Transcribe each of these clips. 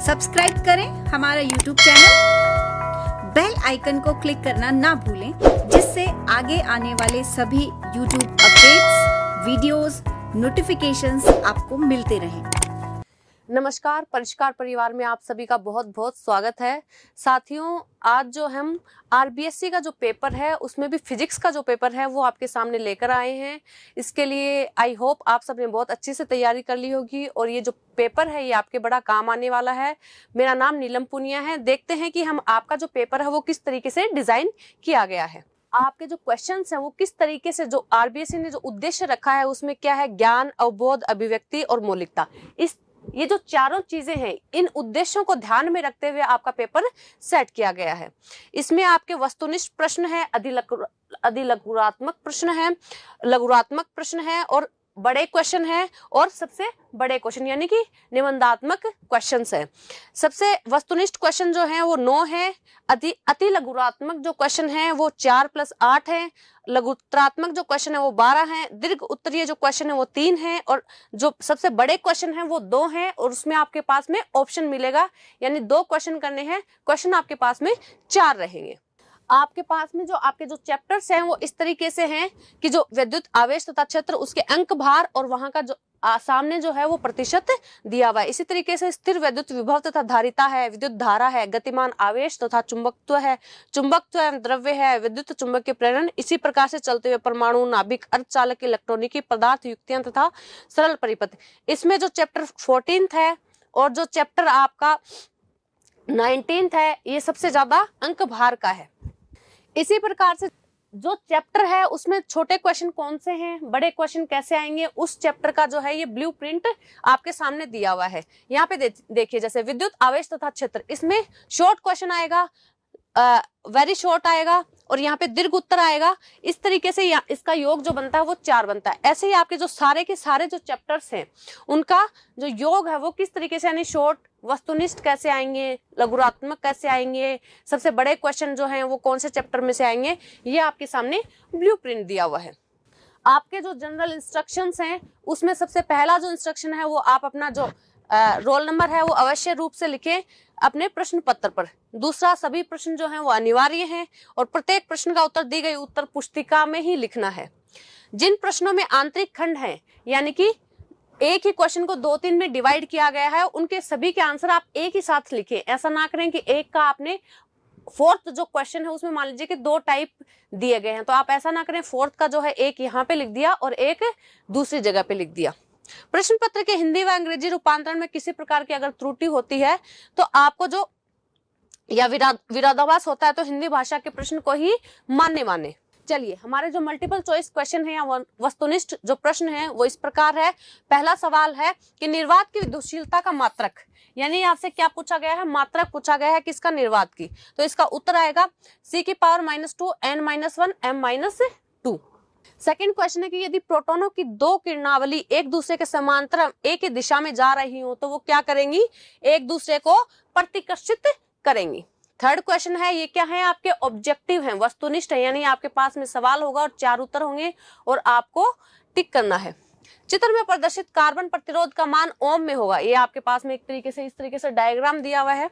Subscribe करें हमारा YouTube channel, bell icon को क्लिक करना ना भूलें, जिससे आगे आने वाले सभी यूट्यूब अपडेट्स, वीडियोस, नोटिफिकेशंस आपको मिलते रहें। नमस्कार, परिष्कार परिवार में आप सभी का बहुत बहुत स्वागत है। साथियों, आज जो हम आरबीएससी का जो पेपर है उसमें भी फिजिक्स का जो पेपर है वो आपके सामने लेकर आए हैं। इसके लिए आई होप आप सबने बहुत अच्छी से तैयारी कर ली होगी और ये जो पेपर है ये आपके बड़ा काम आने वाला है। मेरा नाम नीलम पुनिया है। देखते हैं कि हम आपका जो पेपर है वो किस तरीके से डिजाइन किया गया है। आपके जो क्वेश्चंस हैं वो किस तरीके से, जो आरबीएससी ने जो उद्देश्य रखा है उसमें क्या है, ज्ञान, अवबोध, अभिव्यक्ति और मौलिकता। ये जो चारों चीजें हैं, इन उद्देश्यों को ध्यान में रखते हुए आपका पेपर सेट किया गया है। इसमें आपके वस्तुनिष्ठ प्रश्न है, अधिलघुरात्मक प्रश्न है, लघुरात्मक प्रश्न है और बड़े क्वेश्चन है और सबसे बड़े क्वेश्चन यानी कि निबंधात्मक क्वेश्चंस है। सबसे वस्तुनिष्ठ क्वेश्चन जो है वो 9 है, अति लघुरात्मक जो क्वेश्चन है वो 4 + 8 है, लघुत्तरात्मक जो क्वेश्चन है वो 12 है, दीर्घ उत्तरीय जो क्वेश्चन है वो 3 है और जो सबसे बड़े क्वेश्चन है वो 2 है और उसमें आपके पास में ऑप्शन मिलेगा, यानी 2 क्वेश्चन करने हैं, क्वेश्चन आपके पास में 4 रहेंगे। आपके पास में जो आपके जो चैप्टर्स हैं वो इस तरीके से हैं कि जो विद्युत आवेश तथा क्षेत्र, उसके अंक, भार और वहां का जो सामने जो है वो प्रतिशत दिया हुआ है। इसी तरीके से स्थिर विद्युत विभव तथा धारिता है, विद्युत धारा है, गतिमान आवेश तथा चुंबकत्व है, चुंबकत्व एवं द्रव्य है, विद्युत चुंबकीय प्रेरण, इसी प्रकार से चलते हुए परमाणु, नाभिक, अर्धचालक, इलेक्ट्रॉनिकी पदार्थ, युक्तियां तथा सरल परिपथ। इसमें जो चैप्टर 14 है और जो चैप्टर आपका 19 है ये सबसे ज्यादा अंक भार का है। इसी प्रकार से जो चैप्टर है उसमें छोटे क्वेश्चन कौन से हैं, बड़े क्वेश्चन कैसे आएंगे, उस चैप्टर का जो है ये ब्लूप्रिंट आपके सामने दिया हुआ है। यहाँ पे देखिए, जैसे विद्युत आवेश तथा क्षेत्र, इसमें शॉर्ट क्वेश्चन आएगा, वेरी शॉर्ट आएगा और यहाँ पे दीर्घ उत्तर आएगा। इस तरीके से इसका योग जो बनता है वो 4 बनता है। ऐसे ही आपके जो सारे के सारे जो चैप्टर्स हैं उनका जो योग है वो किस तरीके से, यानी शॉर्ट, वस्तुनिष्ठ कैसे आएंगे, लघुरात्मक कैसे आएंगे, सबसे बड़े क्वेश्चन जो हैं वो कौन से चैप्टर में से आएंगे, ये आपके सामने ब्लूप्रिंट दिया हुआ है। आपके जो जनरल इंस्ट्रक्शंस हैं उसमें सबसे पहला जो इंस्ट्रक्शन है वो आप अपना जो रोल नंबर है वो अवश्य रूप से लिखें अपने प्रश्न पत्र पर। दूसरा, सभी प्रश्न जो हैं वो अनिवार्य हैं और प्रत्येक प्रश्न का उत्तर दी गई उत्तर पुस्तिका में ही लिखना है। जिन प्रश्नों में आंतरिक खंड है, यानी कि एक ही क्वेश्चन को 2-3 में डिवाइड किया गया है, उनके सभी के आंसर आप एक ही साथ लिखें। ऐसा ना करें कि एक का आपने फोर्थ जो क्वेश्चन है उसमें मान लीजिए कि 2 टाइप दिए गए हैं, तो आप ऐसा ना करें, फोर्थ का जो है एक यहाँ पे लिख दिया और एक दूसरी जगह पे लिख दिया। प्रश्न पत्र के हिंदी व अंग्रेजी रूपांतरण में किसी प्रकार की अगर त्रुटि होती है तो आपको जो या विरोधाभास होता है तो हिंदी भाषा के प्रश्न को ही माने। चलिए, हमारे जो मल्टीपल चॉइस क्वेश्चन है या वस्तुनिष्ठ जो प्रश्न है वो इस प्रकार है। पहला सवाल है कि निर्वात की विद्युतशीलता का मात्रक, यानी आपसे क्या पूछा गया है, मात्रक पूछा गया है किसका, निर्वात की। तो इसका उत्तर आएगा C⁻², N-1, M-2। Second question है कि यदि प्रोटॉनों की 2 किरणावली एक दूसरे के समांतर एक ही दिशा में जा रही हो तो वो क्या करेंगी, एक दूसरे को प्रतिकर्षित करेंगी। थर्ड क्वेश्चन है, ये क्या है, आपके ऑब्जेक्टिव हैं, वस्तुनिष्ठ है, यानी आपके पास में सवाल होगा और 4 उत्तर होंगे और आपको टिक करना है। चित्र में प्रदर्शित कार्बन प्रतिरोध का मान ओम में होगा। ये आपके पास में एक तरीके से इस तरीके से डायग्राम दिया हुआ है,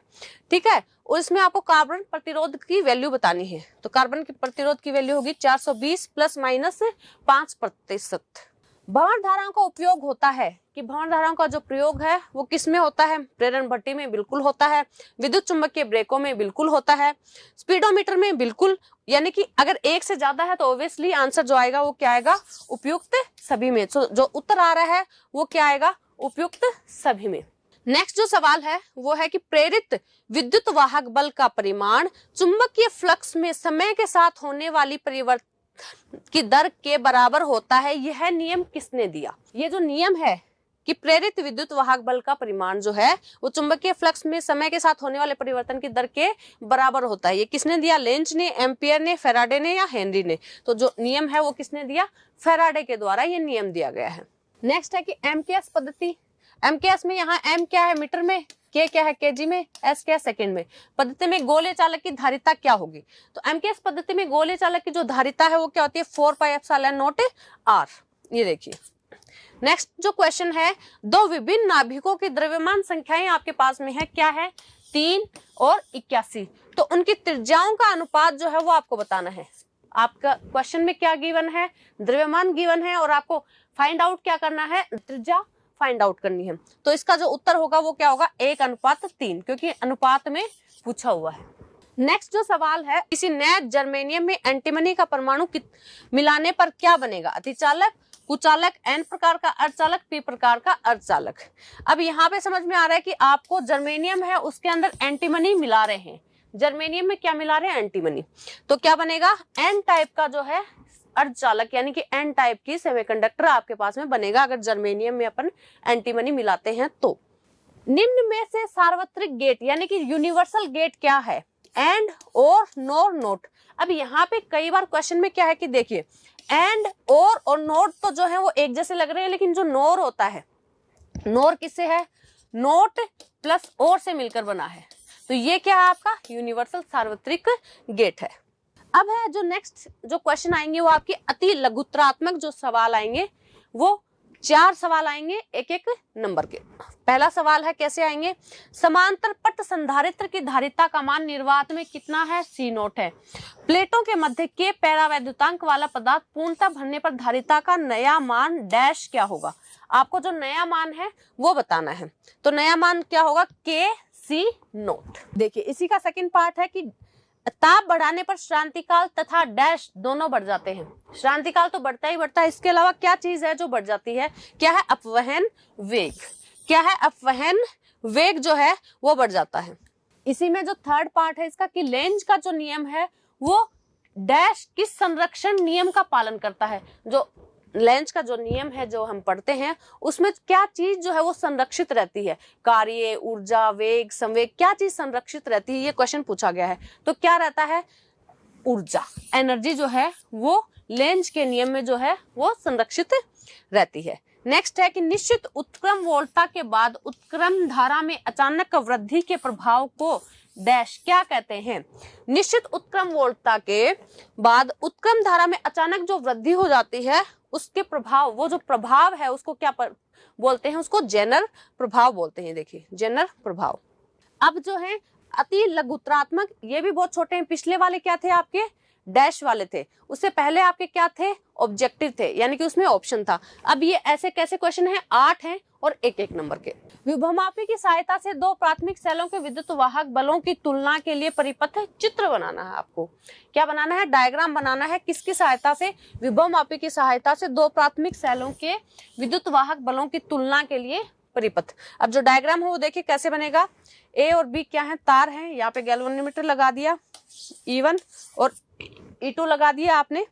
ठीक है, और इसमें आपको कार्बन प्रतिरोध की वैल्यू बतानी है। तो कार्बन की प्रतिरोध की वैल्यू होगी 420 ± 5%। भंवर धाराओं का उपयोग होता है कि भंवर धाराओं का जो प्रयोग है वो किस में होता है, प्रेरण भट्टी में बिल्कुल होता है, विद्युत चुंबकीय ब्रेकों में बिल्कुल होता है, स्पीडोमीटर में बिल्कुल, यानी कि अगर एक से ज्यादा है तो ऑब्वियसली आंसर जो आएगा वो क्या आएगा, उपयुक्त सभी में। तो जो उत्तर आ रहा है वो क्या आएगा, उपयुक्त सभी में। नेक्स्ट जो सवाल है वो है कि प्रेरित विद्युत वाहक बल का परिमाण चुंबकीय फ्लक्स में समय के साथ होने वाली परिवर्तन की दर के बराबर होता है, यह नियम किसने दिया। ये जो नियम है कि प्रेरित विद्युत वाहक बल का परिमाण जो है वो चुंबकीय फ्लक्स में समय के साथ होने वाले परिवर्तन की दर के बराबर होता है, ये किसने दिया, लेंज ने, एम्पियर ने, फेराडे ने या हेनरी ने। तो जो नियम है वो किसने दिया, फेराडे के द्वारा ये नियम दिया गया है। नेक्स्ट है कि एमकेएस पद्धति। एमकेएस में यहाँ एम क्या है मीटर में, के क्या है केजी में, एस क्या है सेकंड में। पद्धति में गोले चालक की धारिता क्या होगी, तो एमकेएस पद्धति में गोले चालक की जो धारिता है वो क्या होती है, 4πε0 r। ये देखिए नेक्स्ट जो क्वेश्चन है, दो विभिन्न नाभिकों की द्रव्यमान संख्याएं आपके पास में है, क्या है? 3 और 81। तो उनकी त्रिज्याओं का अनुपात जो है वो आपको बताना है। आपका क्वेश्चन में क्या गिवन है? द्रव्यमान गिवन है और आपको फाइंड आउट क्या करना है? त्रिज्या फाइंड आउट करनी है। तो इसका जो उत्तर होगा वो क्या होगा? 1:3, क्योंकि अनुपात में पूछा हुआ है। नेक्स्ट जो सवाल है, किसी नए जर्मेनियम में एंटीमनी का परमाणु मिलाने पर क्या बनेगा? अतिचालक, कुचालक, एन प्रकार का अर्धचालक, पी प्रकार का अर्धचालक। अब यहाँ पे समझ में आ रहा है कि आपको जर्मेनियम है उसके अंदर एंटीमनी मिला रहे हैं। जर्मेनियम में क्या मिला रहे हैं? एंटीमनी। तो क्या बनेगा? एन टाइप का जो है अर्धचालक, यानी कि एन टाइप की सेमीकंडक्टर आपके पास में बनेगा अगर जर्मेनियम में अपन एंटीमनी मिलाते हैं तो। निम्न में से सार्वत्रिक गेट यानी कि यूनिवर्सल गेट क्या है? एंड, और, नोर, नोट। अब यहाँ पे कई बार क्वेश्चन में क्या है कि देखिए, एंड, और नोट तो जो है वो एक जैसे लग रहे हैं, लेकिन जो नोर होता है, नोर किससे है? नोट प्लस और से मिलकर बना है। तो ये क्या है? आपका यूनिवर्सल सार्वत्रिक गेट है। अब है जो नेक्स्ट जो क्वेश्चन आएंगे वो आपके अति लघुत्रात्मक जो सवाल आएंगे, वो 4 सवाल आएंगे एक एक नंबर के। पहला सवाल है, कैसे आएंगे? समांतर पट संधारित्र की धारिता का मान निर्वात में कितना है? C0 है। प्लेटों के मध्य के पैरावैद्युतांक वाला पदार्थ पूर्णतः भरने पर धारिता का नया मान डैश क्या होगा? आपको जो नया मान है वो बताना है। तो नया मान क्या होगा? KC0। देखिए इसी का सेकंड पार्ट है कि ताप बढ़ाने पर श्रांतिकाल तथा डैश दोनों बढ़ जाते हैं। श्रांतिकाल तो बढ़ता ही बढ़ता है, इसके अलावा क्या चीज है जो बढ़ जाती है? क्या है? अपवहन वेग। क्या है? अपवहन वेग जो है वो बढ़ जाता है। इसी में जो थर्ड पार्ट है इसका कि लेंज का जो नियम है वो डैश किस संरक्षण नियम का पालन करता है? जो लेंज का जो नियम है जो हम पढ़ते हैं उसमें क्या चीज जो है वो संरक्षित रहती है? कार्य, ऊर्जा, वेग, संवेग, क्या चीज संरक्षित रहती है? ये क्वेश्चन पूछा गया है। तो क्या रहता है? ऊर्जा, एनर्जी जो है वो लेंज के नियम में जो है वो संरक्षित रहती है। नेक्स्ट है कि निश्चित उत्क्रम वोल्टता के बाद उत्क्रम धारा में अचानक वृद्धि के प्रभाव को डैश क्या कहते हैं? निश्चित उत्क्रम वोल्टता के बाद उत्क्रम धारा में अचानक जो वृद्धि हो जाती है उसके प्रभाव, वो जो प्रभाव है उसको क्या बोलते हैं? उसको जेनर प्रभाव बोलते हैं। देखिए जेनर प्रभाव। अब जो है अति लघुत्रात्मक, ये भी बहुत छोटे हैं। पिछले वाले क्या थे आपके? डैश वाले थे। उससे पहले आपके क्या थे? ऑब्जेक्टिव थे, यानी कि उसमें ऑप्शन था। अब ये ऐसे कैसे क्वेश्चन है? 8 हैं और एक एक नंबर के। विभवमापी की सहायता से दो प्राथमिक सेलों के विद्युत वाहक बलों की तुलना के लिए परिपथ चित्र बनाना है। आपको क्या बनाना है? डायग्राम बनाना है। किसकी सहायता से? विभवमापी की सहायता से दो प्राथमिक सेलों के विद्युत वाहक बलों की तुलना के लिए परिपथ। अब जो डायग्राम है वो देखिए कैसे बनेगा। ए और बी क्या है? तार है। यहाँ पे गैल्वेनोमीटर लगा दिया, E1 और E2 लगा दिया आपने।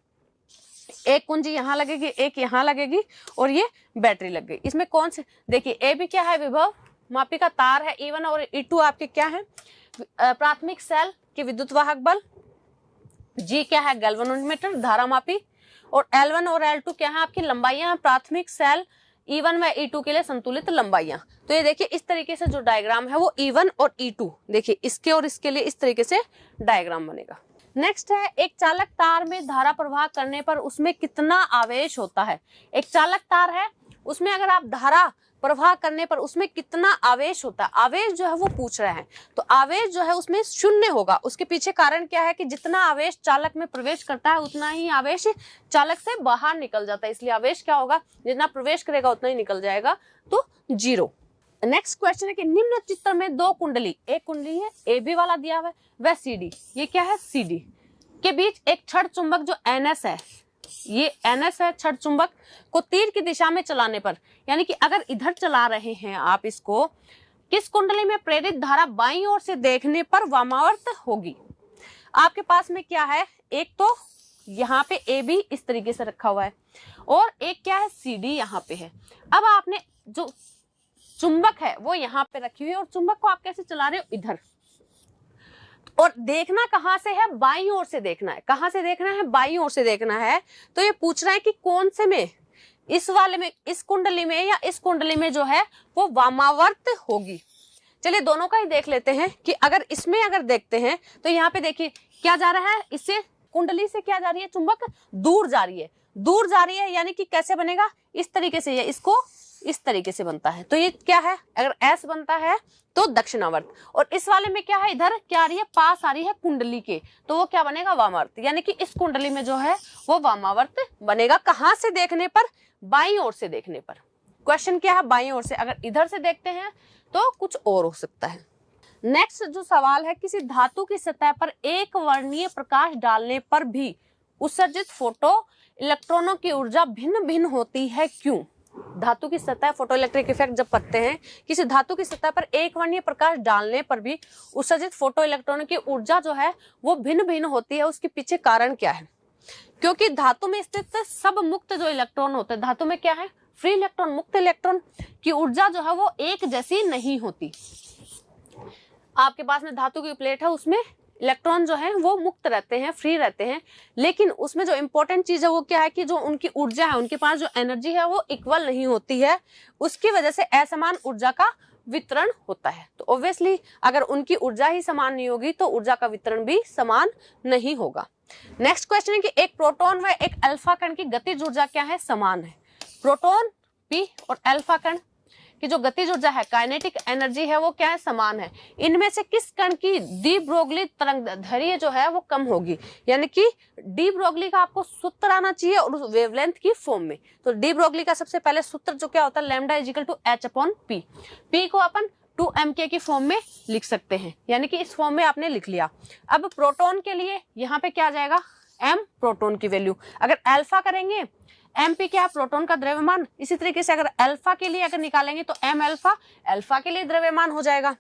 एक कुंजी यहाँ लगेगी, एक यहाँ लगेगी और ये बैटरी लग गई। इसमें कौन से? देखिए ए भी क्या है? विभव मापी का तार है। E1 और E2 आपके क्या है? प्राथमिक सेल के विद्युत वाहक बल। G क्या है? गैल्वेनोमीटर, धारा मापी। और L1 और L2 क्या है? आपकी लंबाइयां। प्राथमिक सेल E1 व E2 के लिए संतुलित लंबाइयां। तो ये देखिए इस तरीके से जो डायग्राम है वो E1 और E2, देखिए इसके और इसके लिए इस तरीके से डायग्राम बनेगा। नेक्स्ट है, एक चालक तार में धारा प्रवाह करने पर उसमें कितना आवेश होता है? एक चालक तार है, उसमें अगर आप धारा प्रवाह करने पर उसमें कितना आवेश होता है, आवेश जो है वो पूछ रहे हैं। तो आवेश जो है उसमें 0 होगा। उसके पीछे कारण क्या है कि जितना आवेश चालक में प्रवेश करता है उतना ही आवेश चालक से बाहर निकल जाता है। इसलिए आवेश क्या होगा? जितना प्रवेश करेगा उतना ही निकल जाएगा, तो 0। नेक्स्ट क्वेश्चन है कि निम्न चित्र में दो कुंडली, एक कुंडली है AB वाला दिया हुआ है, वह CD, ये क्या है? CD के बीच एक छड़ चुंबक जो NS है, ये NS है छड़ चुंबक को तीर की दिशा में चलाने पर, यानी कि अगर इधर चला रहे हैं आप इसको, किस कुंडली में प्रेरित धारा बाईं ओर से देखने पर वामावर्त होगी? आपके पास में क्या है? एक तो यहाँ पे AB इस तरीके से रखा हुआ है और एक क्या है? CD यहाँ पे है। अब आपने जो चुंबक है वो यहाँ पे रखी हुई है और चुंबक को आप कैसे चला रहे हो? इधर। और देखना कहाँ से है? बाईं ओर से देखना है। कहाँ से देखना है? बाईं ओर से देखना है। तो ये पूछ रहा है कि कौन से में, इस वाले में, इस कुंडली में या इस कुंडली में जो है वो वामावर्त होगी। चलिए दोनों का ही देख लेते हैं कि अगर इसमें अगर देखते हैं तो यहाँ पे देखिए क्या जा रहा है, इससे कुंडली से क्या जा रही है? चुंबक दूर जा रही है। दूर जा रही है, यानी कि कैसे बनेगा, इस तरीके से, या इसको इस तरीके से बनता है। तो ये क्या है, अगर S बनता है तो दक्षिणावर्त, और इस वाले में क्या है, इधर क्या आ रही है, पास आ रही है कुंडली के, तो वो क्या बनेगा, वामावर्त, यानी कि इस कुंडली में जो है वो वामावर्त बनेगा। कहां से देखने पर, बाईं ओर से देखने पर। क्वेश्चन क्या है, बाईं ओर से। अगर इधर से देखते हैं तो कुछ और हो सकता है। नेक्स्ट जो सवाल है, किसी धातु की सतह पर एक वर्णीय प्रकाश डालने पर भी उत्सर्जित फोटो इलेक्ट्रॉनों की ऊर्जा भिन्न भिन्न होती है, क्यों? धातु की सतह, फोटो इलेक्ट्रिक इफेक्ट जब पढ़ते हैं, किसी धातु की सतह पर एक वर्णीय प्रकाश डालने पर भी उत्सर्जित फोटो इलेक्ट्रॉनों की ऊर्जा जो है वो भिन्न भिन्न होती है, उसके पीछे कारण क्या है? क्योंकि धातु में स्थित सब मुक्त जो इलेक्ट्रॉन होते हैं, धातु में क्या है, फ्री इलेक्ट्रॉन, मुक्त इलेक्ट्रॉन की ऊर्जा जो है वो एक जैसी नहीं होती। आपके पास में धातु की प्लेट है, उसमें इलेक्ट्रॉन जो है वो मुक्त रहते हैं, फ्री रहते हैं, लेकिन उसमें जो इंपॉर्टेंट चीज है वो क्या है कि जो उनकी ऊर्जा है, उनके पास जो एनर्जी है वो इक्वल नहीं होती है, उसकी वजह से असमान ऊर्जा का वितरण होता है। तो ऑब्वियसली अगर उनकी ऊर्जा ही समान नहीं होगी तो ऊर्जा का वितरण भी समान नहीं होगा। नेक्स्ट क्वेश्चन है कि एक प्रोटॉन व एक अल्फा कण की गतिज ऊर्जा क्या है, समान है। प्रोटॉन P और अल्फा कण की जो गतिज ऊर्जा है, काइनेटिक एनर्जी है, वो क्या है, समान है। इनमें से किस कण की डी ब्रोगली तरंगदैर्ध्य जो है वो कम होगी, यानी कि डी ब्रोगली का आपको सूत्र आना चाहिए और उस वेवलेंथ की फॉर्म में। तो डी ब्रोगली का सबसे पहले सूत्र जो क्या होता है, lambda is equal to H/P। P को अपन 2mk की फॉर्म में लिख सकते हैं, यानी कि इस फॉर्म में आपने लिख लिया। अब प्रोटॉन के लिए यहाँ पे क्या आ जाएगा, m प्रोटॉन की वैल्यू। अगर अल्फा करेंगे, MP क्या, प्रोटॉन का द्रव्यमान। इसी तरीके से अगर अल्फा के लिए अगर निकालेंगे तो m अल्फा, अल्फा के लिए द्रव्यमान हो जाएगा।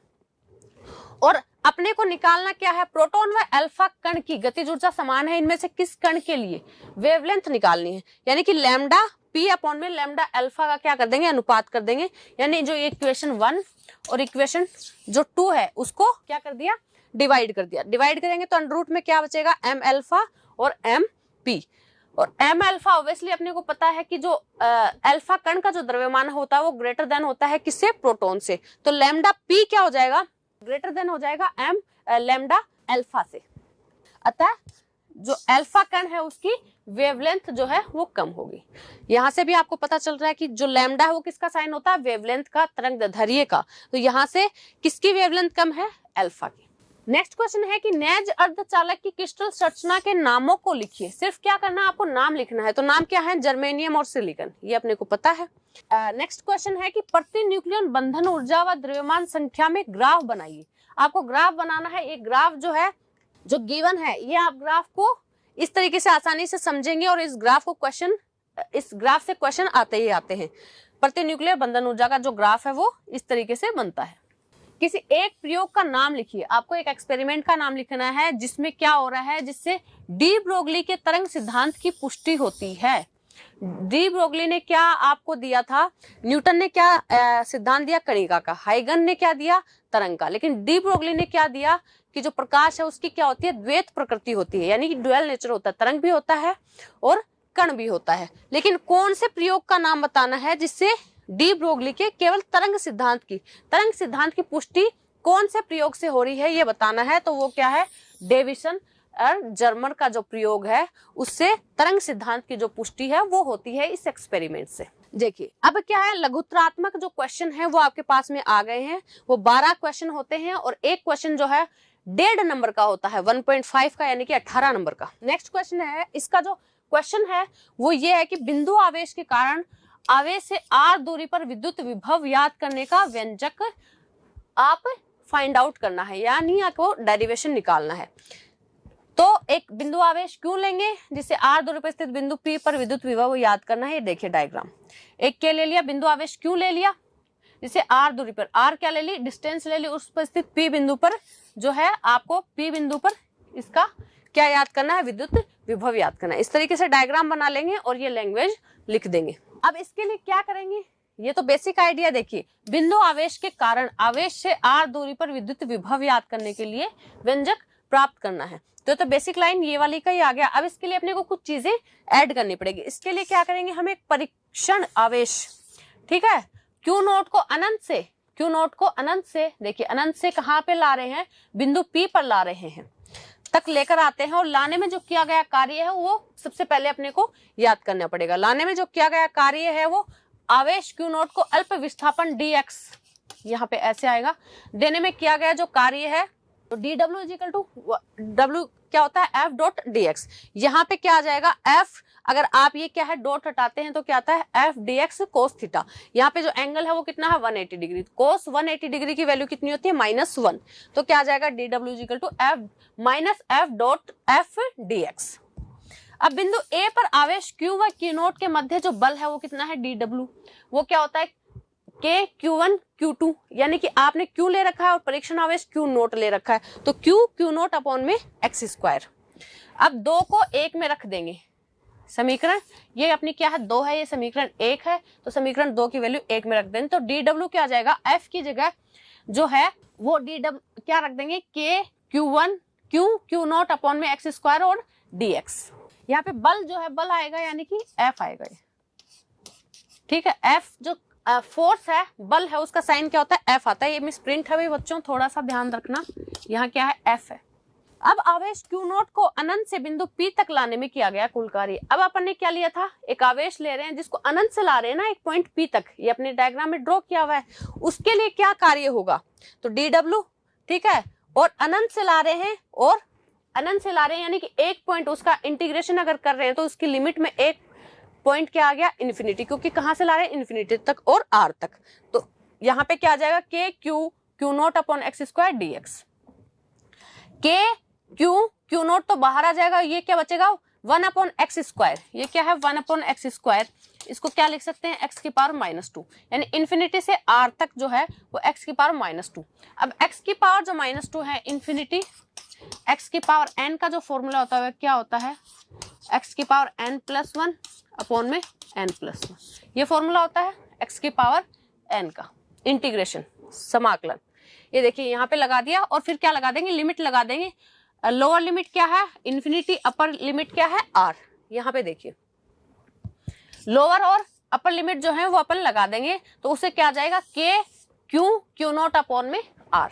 और अपने को निकालना क्या है, प्रोटॉन व अल्फा कण की गतिज ऊर्जा समान है, इनमें से किस कण के लिए वेवलेंथ निकालनी है, यानी कि लैम्डा P अपॉन में लैम्डा अल्फा का क्या कर देंगे, अनुपात कर देंगे। यानी जो इक्वेशन 1 और इक्वेशन जो 2 है उसको क्या कर दिया, डिवाइड कर दिया। डिवाइड करेंगे तो अंडर रूट में क्या बचेगा, m अल्फा और m p। और m अल्फा ऑब्वियसली अपने को पता है कि जो अल्फा कण का जो द्रव्यमान होता है वो ग्रेटर देन होता है किससे, प्रोटॉन से। तो लैम्डा p क्या हो जाएगा, ग्रेटर देन हो जाएगा m लैम्डा अल्फा से। अतः जो अल्फा कण है उसकी वेवलेंथ जो है वो कम होगी। यहाँ से भी आपको पता चल रहा है कि जो लैम्डा है वो किसका साइन होता है, वेवलेंथ का, तरंगदैर्ध्य का। तो यहाँ से किसकी वेवलेंथ कम है, अल्फा की। नेक्स्ट क्वेश्चन है कि नेज अर्धचालक की क्रिस्टल संरचना के नामों को लिखिए। सिर्फ क्या करना है, आपको नाम लिखना है। तो नाम क्या है, जर्मेनियम और सिलिकॉन, ये अपने को पता है। नेक्स्ट क्वेश्चन है कि प्रति न्यूक्लियन बंधन ऊर्जा व द्रव्यमान संख्या में ग्राफ बनाइए। आपको ग्राफ बनाना है। एक ग्राफ जो है, जो गिवन है, ये आप ग्राफ को इस तरीके से आसानी से समझेंगे और इस ग्राफ से क्वेश्चन आते ही आते हैं। प्रति न्यूक्लियर बंधन ऊर्जा का जो ग्राफ है वो इस तरीके से बनता है। किसी एक प्रयोग का नाम लिखिए। आपको एक एक्सपेरिमेंट का नाम लिखना है जिसमें क्या हो रहा है, जिससे डी ब्रोगली के तरंग सिद्धांत की पुष्टि होती है। डी ब्रोगली ने क्या आपको दिया था, न्यूटन ने क्या सिद्धांत दिया, कणिका का। हाइगन ने क्या दिया, तरंग का। लेकिन डी ब्रोगली ने क्या दिया कि जो प्रकाश है उसकी क्या होती है, द्वैत प्रकृति होती है, यानी कि ड्यूअल नेचर होता है। तरंग भी होता है और कण भी होता है। लेकिन कौन से प्रयोग का नाम बताना है जिससे डी ब्रोगली के केवल तरंग सिद्धांत की पुष्टि कौन से प्रयोग से हो रही है ये बताना है। तो वो क्या है, डेविसन और जर्मर का जो प्रयोग है उससे तरंग सिद्धांत की जो पुष्टि है वो होती है इस एक्सपेरिमेंट से। देखिए अब क्या है, लघुत्रात्मक जो क्वेश्चन है वो आपके पास में आ गए हैं। वो 12 क्वेश्चन होते हैं और एक क्वेश्चन जो है 1.5 नंबर का होता है, 1.5 का, यानी कि 18 नंबर का। नेक्स्ट क्वेश्चन है, इसका जो क्वेश्चन है वो ये है कि बिंदु आवेश के कारण आवेश से r दूरी पर विद्युत विभव याद करने का व्यंजक आप फाइंड आउट करना है, यानी आपको डेरिवेशन निकालना है। तो एक बिंदु आवेश क्यों लेंगे, जिससे r दूरी पर स्थित बिंदु P पर विद्युत विभव याद करना है। ये देखिए डायग्राम, एक क्या ले लिया, बिंदु आवेश क्यों ले लिया, जिससे r दूरी पर, r क्या ले ली, डिस्टेंस ले ली, उस पर स्थित P बिंदु पर जो है आपको P बिंदु पर इसका क्या याद करना है, विद्युत विभव याद करना है। इस तरीके से डायग्राम बना लेंगे और ये लैंग्वेज लिख देंगे। अब इसके लिए क्या करेंगे, ये तो बेसिक आइडिया देखिए। बिंदु आवेश के कारण आवेश से r दूरी पर विद्युत विभव याद करने के लिए व्यंजक प्राप्त करना है। तो बेसिक लाइन ये वाली का ही आ गया। अब इसके लिए अपने को कुछ चीजें ऐड करनी पड़ेगी। इसके लिए क्या करेंगे, हम एक परीक्षण आवेश, ठीक है, Q नोट को अनंत से, देखिए अनंत से कहाँ पे ला रहे हैं, बिंदु P पर ला रहे हैं। तक लेकर आते हैं और लाने में जो किया गया कार्य है वो सबसे पहले अपने को याद करना पड़ेगा। लाने में जो किया गया कार्य है वो आवेश Q नॉट को अल्प विस्थापन dx, यहाँ पे ऐसे आएगा, देने में किया गया जो कार्य है तो dw is equal to w क्या होता है f डॉट dx। यहाँ पे क्या आ जाएगा f, अगर आप ये क्या है डॉट हटाते हैं तो क्या आता है f dx cos थीटा। यहाँ पे जो एंगल है वो कितना है 180 डिग्री, cos 180 डिग्री की वैल्यू कितनी होती है -1, तो क्या आ जाएगा dw is equal to f minus f dot f dx। अब बिंदु A पर आवेश Q व Q नोट के मध्य जो बल है वो कितना है dw, वो क्या होता है K Q1 Q2, यानी कि आपने Q ले रखा है और परीक्षण आवेश Q नोट ले रखा है, तो Q नोट अपॉन में x स्क्वायर। अब 2 को 1 में रख देंगे, समीकरण ये अपनी क्या है 2 है, ये समीकरण 1 है, तो समीकरण 2 की वैल्यू 1 में रख देंगे, तो dw क्या आ जाएगा, f की जगह जो है वो dw क्या रख देंगे K Q1 Q naught upon में x स्क्वायर और dx। यहाँ पे बल जो है बल आएगा यानी कि F आएगा, ठीक है। F जो फोर्स है बल है उसका साइन क्या होता है F आता है, ये मिस प्रिंट है भाई बच्चों, थोड़ा सा ध्यान रखना, यहाँ क्या है F है। अब आवेश Q नोट को अनंत से बिंदु P तक लाने में किया गया कुल कार्य। अब अपन ने क्या लिया था, एक आवेश ले रहे हैं जिसको अनंत से ला रहे हैं ना, एक पॉइंट P तक, ये अपने डायग्राम में ड्रॉ किया हुआ है, उसके लिए क्या कार्य होगा, तो dw, ठीक है, और अनंत से ला रहे हैं और अनंत से ला रहे हैं यानी कि एक पॉइंट उसका इंटीग्रेशन अगर कर रहे हैं तो उसकी लिमिट में एक पॉइंट क्या आ गया इन्फिनिटी, क्योंकि कहां से ला रहे हैं इन्फिनिटी तक और r तक, तो यहाँ पे क्या आ जाएगा K Q naught upon x square dx। K Q note तो बाहर आ जाएगा, ये क्या बचेगा 1 अपॉन एक्स स्क्वायर, ये क्या है 1 अपॉन एक्स स्क्वायर, इसको क्या लिख सकते हैं x की पावर -2, यानी इन्फिनिटी से r तक जो है वो x की पावर -2। अब x की पावर जो -2 है इन्फिनिटी, x की पावर n का जो फॉर्मूला होता है क्या होता है x की पावर n+1 अपॉन में n+1, ये फॉर्मूला होता है x की पावर n का इंटीग्रेशन समाकलन। ये देखिए यहाँ पे लगा दिया और फिर क्या लगा देंगे, लिमिट लगा देंगे, लोअर लिमिट क्या है इन्फिनिटी, अपर लिमिट क्या है r। यहाँ पे देखिए लोअर और अपर लिमिट जो है वो अपन लगा देंगे, तो उससे क्या आ जाएगा K Q नोट अपॉन में r।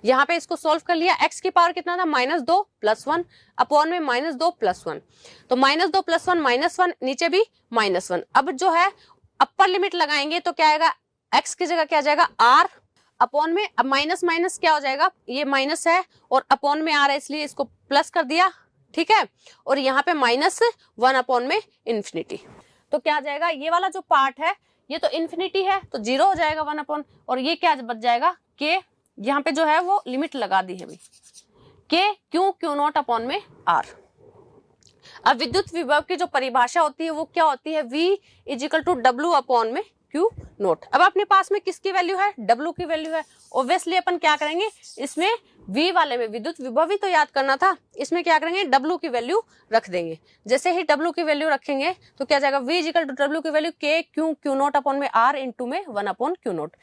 यहाँ पे इसको सॉल्व कर लिया, x की पावर कितना था -2 + 1 अपॉन में -2 + 1, तो -2 + 1 -1, नीचे भी -1। अब जो है अपर लिमिट लगाएंगे तो क्या आएगा, x की जगह क्या आ जाएगा r अपॉन में, अब माइनस माइनस क्या हो जाएगा, ये माइनस है और अपॉन में आ रहा है इसलिए इसको प्लस कर दिया, ठीक है, और यहाँ पे -1 अपॉन में इन्फिनिटी, तो क्या आ जाएगा, ये वाला जो पार्ट है ये तो इन्फिनिटी है तो 0 हो जाएगा 1 अपॉन, और ये क्या बच जाएगा K, यहाँ पे जो है वो लिमिट लगा दी है भाई K Q नोट अपॉन में R। अब विद्युत विभव की जो परिभाषा होती है वो क्या होती है, V = W अपॉन में Q नोट। अब अपने पास में किसकी वैल्यू है, W की वैल्यू है, ऑब्वियसली अपन क्या करेंगे, इसमें V वाले में विद्युत विभव ही तो याद करना था, इसमें क्या करेंगे W की वैल्यू रख देंगे। जैसे ही W की वैल्यू रखेंगे तो क्या जाएगा, V = W की value K Q naught upon में R इंटू में 1 अपॉन Q नोट।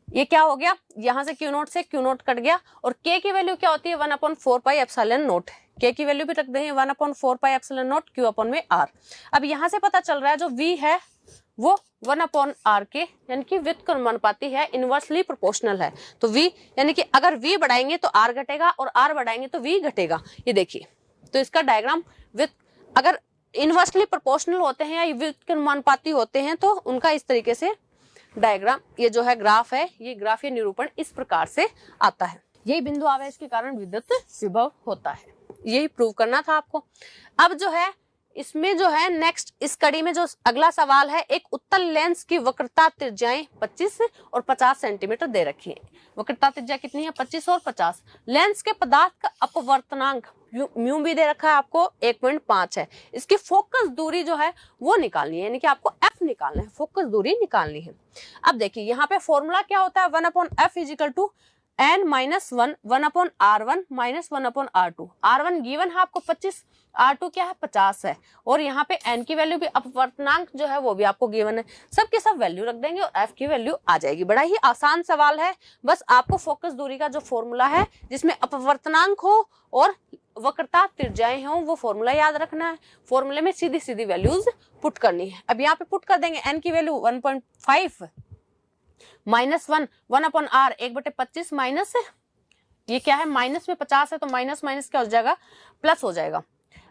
ये क्या हो गया, यहाँ से Q नोट कट गया, और K की वैल्यू क्या होती है 1/4 पाई एप्सिलॉन नोट, K की वैल्यू भी रख देंगे 1/4 pi epsilon note Q upon में R। अब यहाँ से पता चल रहा है जो V है वो 1/r के यानी कि व्युत्क्रमानुपाती है, इनवर्सली प्रोपोर्शनल है, तो V यानी कि अगर V बढ़ाएंगे तो R घटेगा और R बढ़ाएंगे तो V घटेगा। ये देखिए, तो इसका डायग्राम अगर इनवर्सली प्रोपोर्शनल होते हैं या व्युत्क्रमानुपाती होते हैं तो उनका इस तरीके से डायग्राम, ये जो है ग्राफ है, ये ग्राफ या निरूपण इस प्रकार से आता है। यही बिंदु आवेश के कारण विद्युत विभव होता है, यही प्रूव करना था आपको। अब जो है इसमें जो है नेक्स्ट इस कड़ी में जो अगला सवाल है, एक उत्तल लेंस की वक्रता त्रिज्याएं 25 और 50 सेंटीमीटर दे रखी है। वक्रता त्रिज्या कितनी है 25 और 50। लेंस के पदार्थ का अपवर्तनांक म्यू भी दे रखा है आपको 1.5 है। इसकी फोकस दूरी जो है वो निकालनी है, यानी कि आपको f निकालना है, फोकस दूरी निकालनी है। अब देखिए यहाँ पे फॉर्मूला क्या होता है, 1/f = n - 1 1/r1 - 1/r2। r1 given है आपको 25, r2 क्या है 50 है, और यहाँ पे n की वैल्यू भी, अपवर्तनांक जो है वो भी आपको गिवन है, सबके सब वैल्यू रख देंगे और f की वैल्यू आ जाएगी। बड़ा ही आसान सवाल है, बस आपको फोकस दूरी का जो फॉर्मूला है जिसमें अपवर्तनांक हो और वक्रता त्रिज्याएं हो वो फॉर्मूला याद रखना है। फॉर्मूले में सीधी सीधी वैल्यूज पुट करनी है। अब यहाँ पे पुट कर देंगे n की वैल्यू 1.5 -1 1/r 1/25 माइनस ये क्या है, माइनस में 50 है तो माइनस माइनस क्या हो जाएगा, प्लस हो जाएगा।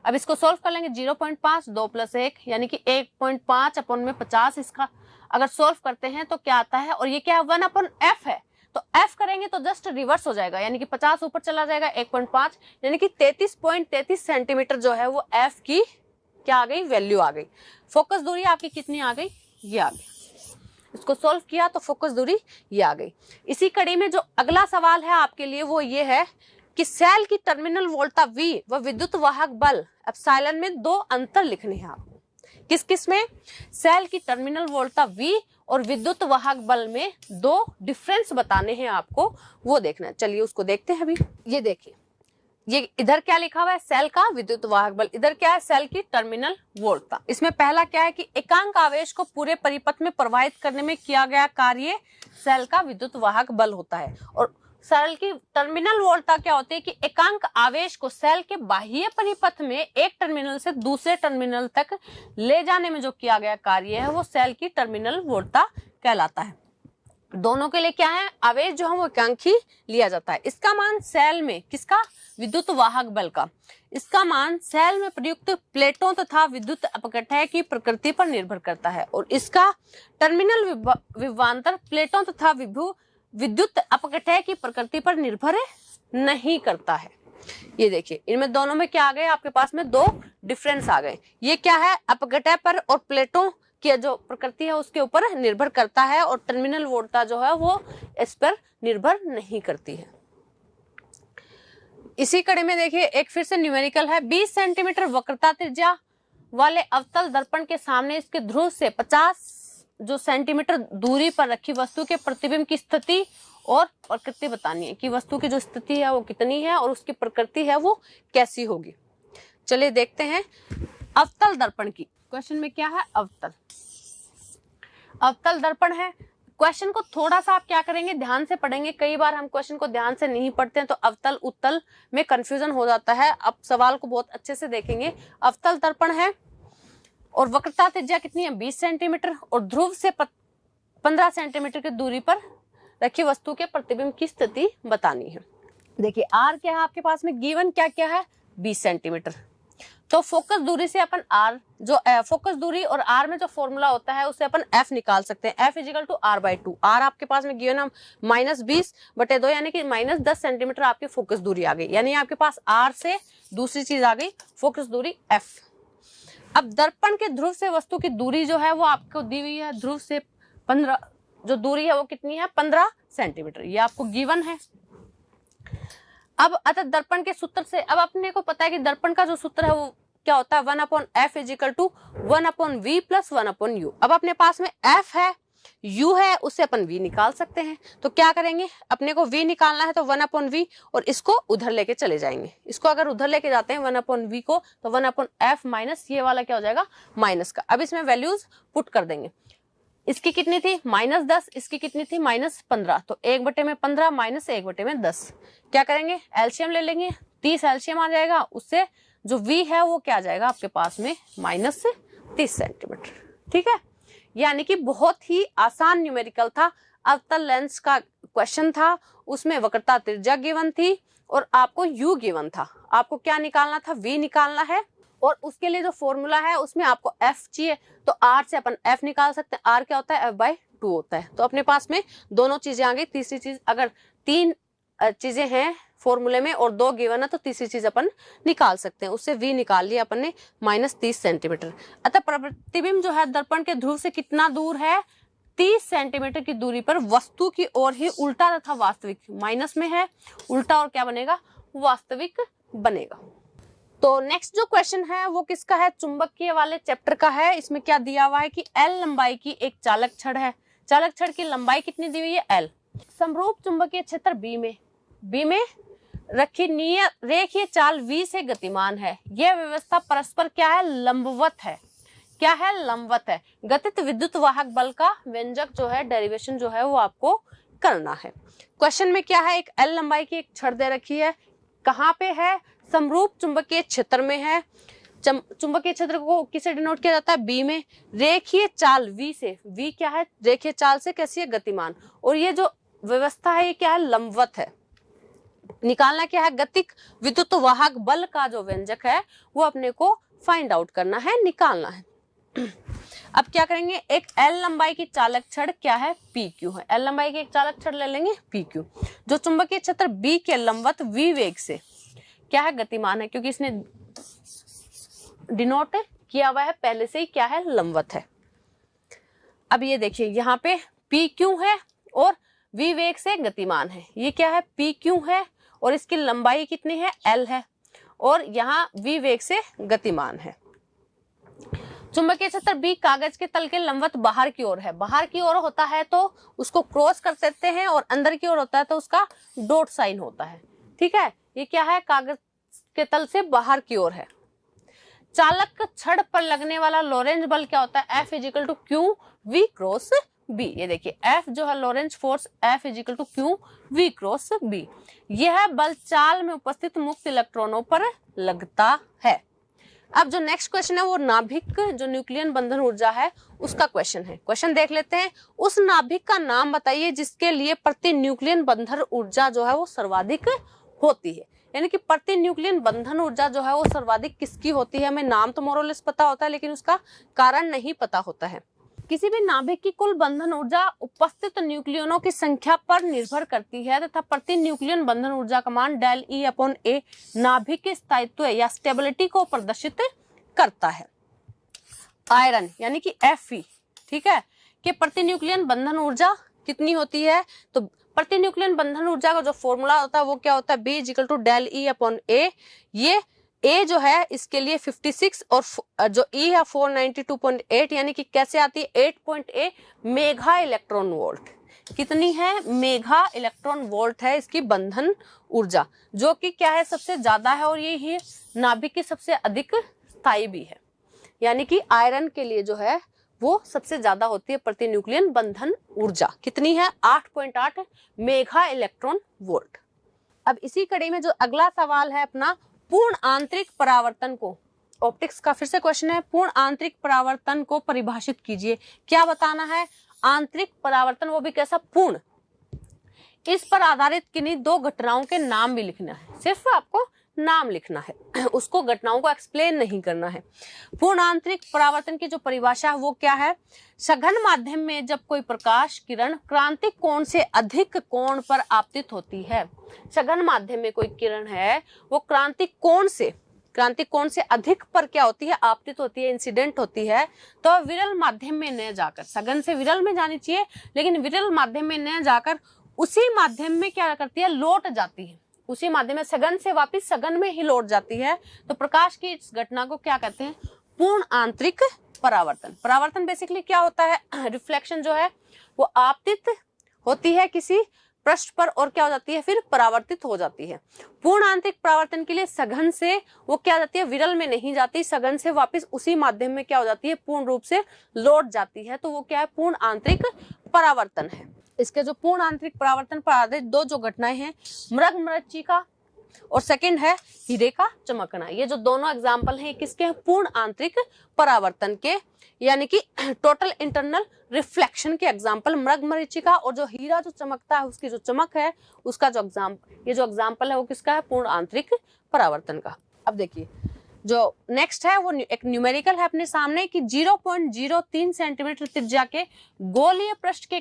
अब इसको सॉल्व कर लेंगे, 0.5 2 + 1 यानी कि 1.5 अपन में 50, इसका अगर सॉल्व करते हैं तो क्या आता है, और ये क्या है 1/f है, तो f करेंगे तो जस्ट रिवर्स हो जाएगा, यानी कि 50 ऊपर चला जाएगा, 1.5 यानी कि 33.33 सेंटीमीटर जो है वो f की क्या आ गई, वैल्यू आ गई। फोकस दूरी आपकी कितनी आ गई, ये आ गई। इसको सॉल्व किया तो फोकस दूरी ये आ गई। इसी कड़ी में जो अगला सवाल है आपके लिए वो ये है कि सेल की टर्मिनल वोल्टा V व विद्युत वाहक बल एप्सिलॉन में दो अंतर लिखने हैं आपको। किस किस में, सेल की टर्मिनल वोल्टा V और विद्युत वाहक बल में दो डिफरेंस बताने हैं आपको, वो देखना है। चलिए उसको देखते हैं अभी। ये देखिए, ये इधर क्या लिखा हुआ है, सेल का विद्युत वाहक बल, इधर क्या है, सेल की टर्मिनल वोल्टा। इसमें पहला क्या है कि एकांक आवेश को पूरे परिपथ में प्रवाहित करने में किया गया कार्य सेल का विद्युत वाहक बल होता है। और सेल की टर्मिनल वोल्टा क्या होती है कि एकांक आवेश को सेल के बाह्य परिपथ में एक टर्मिनल से दूसरे टर्मिनल तक ले जाने में जो किया गया कार्य है वो सेल की टर्मिनल वोल्टा कहलाता है। दोनों के लिए क्या है, आवेश जो है वो एकांक ही लिया जाता है। इसका मान सेल में किसका, विद्युत वाहक बल का, इसका मान सेल में प्रयुक्त प्लेटों तथा विद्युत अपघटय की प्रकृति पर निर्भर करता है। और इसका टर्मिनल विभवांतर प्लेटों तथा विद्युत अपघटय की प्रकृति पर निर्भर नहीं करता है। ये देखिए, इनमें दोनों में क्या आ गए, आपके पास में दो डिफरेंस आ गए। ये क्या है, अपघटय पर और प्लेटों की जो प्रकृति है उसके ऊपर निर्भर करता है, और टर्मिनल वोल्टा जो है वो इस पर निर्भर नहीं करती है। इसी कड़ी में देखिए एक फिर से न्यूमेरिकल है, 20 सेंटीमीटर वक्रता त्रिज्या वाले अवतल दर्पण के सामने इसके ध्रुव से 50 जो सेंटीमीटर दूरी पर रखी वस्तु के प्रतिबिंब की स्थिति और प्रकृति बतानी है कि वस्तु की जो स्थिति है वो कितनी है और उसकी प्रकृति है वो कैसी होगी। चलिए देखते हैं अवतल दर्पण की। क्वेश्चन में क्या है, अवतल दर्पण है। क्वेश्चन को थोड़ा सा आप क्या करेंगे, ध्यान से पढ़ेंगे। कई बार हम क्वेश्चन को ध्यान से नहीं पढ़ते हैं तो अवतल उत्तल में कंफ्यूजन हो जाता है। अब सवाल को बहुत अच्छे से देखेंगे। अवतल दर्पण है और वक्रता त्रिज्या कितनी है, 20 सेंटीमीटर, और ध्रुव से 15 सेंटीमीटर की दूरी पर रखी वस्तु के प्रतिबिंब की स्थिति बतानी है। देखिए आर क्या है आपके पास में, गिवन क्या क्या है, 20 सेंटीमीटर। तो फोकस दूरी से अपन आर जो फोकस दूरी और आर में जो फॉर्मूला होता है उससे अपन एफ निकाल सकते हैं, F is equal to r/2। Are आपके पास में गिवन है -20/2 यानी कि -10 सेंटीमीटर आपकी फोकस दूरी आ गई, यानी आपके पास आर से दूसरी चीज आ गई फोकस दूरी एफ। अब दर्पण के ध्रुव से वस्तु की दूरी जो है वो आपको दी हुई है, ध्रुव से 15 जो दूरी है वो कितनी है, 15 सेंटीमीटर, ये आपको गिवन है। अब अतः दर्पण के सूत्र से, अब अपने को पता है कि दर्पण का जो सूत्र है वो क्या होता है, 1/f is equal to 1/v + 1/u। अब अपने पास में f है, u है, उससे अपन v निकाल सकते हैं। तो क्या करेंगे, अपने को v निकालना है तो 1/v और इसको उधर लेके चले जाएंगे। इसको अगर उधर लेके जाते हैं 1/v को तो 1/f माइनस ये वाला क्या हो जाएगा, माइनस का। अब इसमें वैल्यूज पुट कर देंगे। इसकी कितनी थी, -10, इसकी कितनी थी, -15। तो 1/15 माइनस 1/10 क्या करेंगे, एलसीएम ले लेंगे, 30 एलसीएम आ जाएगा। उससे जो v है वो क्या आ जाएगा आपके पास में, -30 सेंटीमीटर। ठीक है, यानी कि बहुत ही आसान न्यूमेरिकल था। अवतल लेंस का क्वेश्चन था, उसमें वक्रता त्रिज्या गिवन थी और आपको u गिवन था। आपको क्या निकालना था, v निकालना है, और उसके लिए जो फॉर्मूला है उसमें आपको f चाहिए, तो r से अपन f निकाल सकते हैं। r क्या होता है, f/2 होता है। तो अपने पास में दोनों चीजें आ गई। तीसरी चीज, अगर 3 चीजें हैं फॉर्मूले में और 2 गिवन है तो तीसरी चीज अपन निकाल सकते हैं। उससे v निकाल लिया अपन ने, -30 सेंटीमीटर। अतः प्रतिबिंब जो है दर्पण के ध्रुव से कितना दूर है, 30 सेंटीमीटर की दूरी पर वस्तु की ओर ही उल्टा तथा वास्तविक, माइनस में है, उल्टा और क्या बनेगा, वास्तविक बनेगा। तो नेक्स्ट जो क्वेश्चन है वो किसका है, चुंबकीय वाले चैप्टर का है। इसमें क्या दिया हुआ है कि L लंबाई की एक चालक छड़ है। चालक छड़ की लंबाई कितनी दी हुई है, L। समरूप चुंबकीय क्षेत्र B में रखी रेखीय चाल V से गतिमान है। यह व्यवस्था परस्पर क्या है, लंबवत है। क्या है, लंबवत है। गतित विद्युत वाहक बल का व्यंजक जो है, डेरिवेशन जो है वो आपको करना है। क्वेश्चन में क्या है, एक L लंबाई की एक छड़ दे रखी है, कहाँ पे है, समरूप चुंबकीय क्षेत्र में है। चुंबकीय क्षेत्र को किसे डिनोट किया जाता है, B में। रेखीय चाल V से, V क्या है, रेखीय चाल से कैसी है, गतिमान। और ये जो व्यवस्था है ये क्या है, लंबवत है। निकालना क्या है, गतिक विद्युत वाहक बल का जो व्यंजक है वो अपने को फाइंड आउट करना है, निकालना है। अब क्या करेंगे, एक L लंबाई की चालक छड़ क्या है, PQ है। L लंबाई की एक चालक छड़ ले लेंगे PQ, जो चुंबकीय क्षेत्र B के लंबवत V वेग से क्या है, गतिमान है, क्योंकि इसने डिनोट किया हुआ है पहले से ही क्या है, लंबवत है। अब ये देखिए यहाँ पे PQ है और V वेग से गतिमान है। ये क्या है, PQ है और इसकी लंबाई कितनी है, L है, और यहाँ V वेग से गतिमान है। चुंबकीय क्षेत्र B कागज के तल के लंबवत बाहर की ओर है। बाहर की ओर होता है तो उसको क्रॉस कर देते हैं, और अंदर की ओर होता है तो उसका डॉट साइन होता है। ठीक है, ये क्या है, कागज के तल से बाहर की ओर है। चालक छड़ पर लगने वाला लोरेंज बल क्या होता है, F is equal to Q V cross B. ये देखिए F जो है Lorentz force, F is equal to Q V cross B. यह बल चाल में उपस्थित मुक्त इलेक्ट्रॉनों पर लगता है। अब जो नेक्स्ट क्वेश्चन है वो नाभिक जो न्यूक्लियन बंधन ऊर्जा है उसका क्वेश्चन है। क्वेश्चन देख लेते हैं। उस नाभिक का नाम बताइए जिसके लिए प्रति न्यूक्लियन बंधन ऊर्जा जो है वो सर्वाधिक होती है। यानी कि प्रति न्यूक्लियन बंधन ऊर्जा जो है वो सर्वाधिक किसकी होती है। हमें नाम तो मोरलेस पता होता है लेकिन उसका कारण नहीं पता होता है। किसी भी नाभिक की कुल बंधन ऊर्जा उपस्थित न्यूक्लियनों की संख्या पर निर्भर करती है तथा प्रति न्यूक्लियन बंधन ऊर्जा का मान डेल ई अपॉन ए नाभिक के स्थायित्व या स्टेबिलिटी को प्रदर्शित करता है। आयरन यानी कि Fe, ठीक है, कि प्रति न्यूक्लियन बंधन ऊर्जा कितनी होती है। तो प्रति न्यूक्लियन बंधन ऊर्जा का जो फॉर्मूला होता है वो क्या होता है, B is equal to del E upon A. ये A जो है इसके लिए 56 और जो E है 492.8, यानी कि कैसे आती है 8.8 मेगा इलेक्ट्रॉन वोल्ट। कितनी है, मेगा इलेक्ट्रॉन वोल्ट है इसकी बंधन ऊर्जा, जो कि क्या है सबसे ज्यादा है और ये ही नाभिक की सबसे अधिक स्थायी भी है। यानी कि आयरन के लिए जो है वो सबसे ज्यादा होती है प्रति न्यूक्लियन बंधन ऊर्जा। कितनी है, 8.8 मेगा इलेक्ट्रॉन वोल्ट। अब इसी कड़ी में जो अगला सवाल है अपना, पूर्ण आंतरिक परावर्तन को, ऑप्टिक्स का फिर से क्वेश्चन है, पूर्ण आंतरिक परावर्तन को परिभाषित कीजिए। क्या बताना है, आंतरिक परावर्तन वो भी कैसा, पूर्ण। इस पर आधारित किन्हीं दो घटनाओं के नाम भी लिखना है, सिर्फ आपको नाम लिखना है, उसको घटनाओं को एक्सप्लेन नहीं करना है। पूर्ण आंतरिक परावर्तन की जो परिभाषा है वो क्या है, सघन माध्यम में जब कोई प्रकाश किरण क्रांतिक कोण से अधिक कोण पर आपतित होती है। सघन माध्यम में कोई किरण है वो क्रांतिक कोण से अधिक पर क्या होती है, आपतित होती है, इंसिडेंट होती है, तो विरल माध्यम में न जाकर, सघन से विरल में जानी चाहिए लेकिन विरल माध्यम में न जाकर उसी माध्यम में क्या करती है, लौट जाती है। उसी माध्यम में सघन से वापस सघन में ही लौट जाती है। तो प्रकाश की इस घटना को क्या कहते हैं, पूर्ण आंतरिक परावर्तन। परावर्तन बेसिकली क्या होता है, रिफ्लेक्शन जो है वो आपतित होती है किसी पृष्ठ पर और क्या हो जाती है, फिर परावर्तित हो जाती है। पूर्ण आंतरिक परावर्तन के लिए सघन से वो क्या जाती है, विरल में नहीं जाती, सघन से वापस उसी माध्यम में क्या हो जाती है, पूर्ण रूप से लौट जाती है। तो वो क्या है, पूर्ण आंतरिक परावर्तन है। इसके जो पूर्ण आंतरिक परावर्तन पर आधारित दो जो घटनाएं हैं, मृग मरीचिका और सेकंड है हीरे का चमकना। ये जो दोनों एग्जाम्पल हैं किसके हैं, पूर्ण आंतरिक परावर्तन के, यानी कि टोटल इंटरनल रिफ्लेक्शन के एग्जाम्पल मृग मरीचिका, और जो हीरा जो चमकता है उसकी जो चमक है उसका जो ये जो एग्जाम्पल है वो किसका है, पूर्ण आंतरिक परावर्तन का। अब देखिए जो नेक्स्ट है वो एक न्यूमेरिकल है अपने सामने कि 0.03 सेंटीमीटर त्रिज्या के गोलीय पृष्ठ के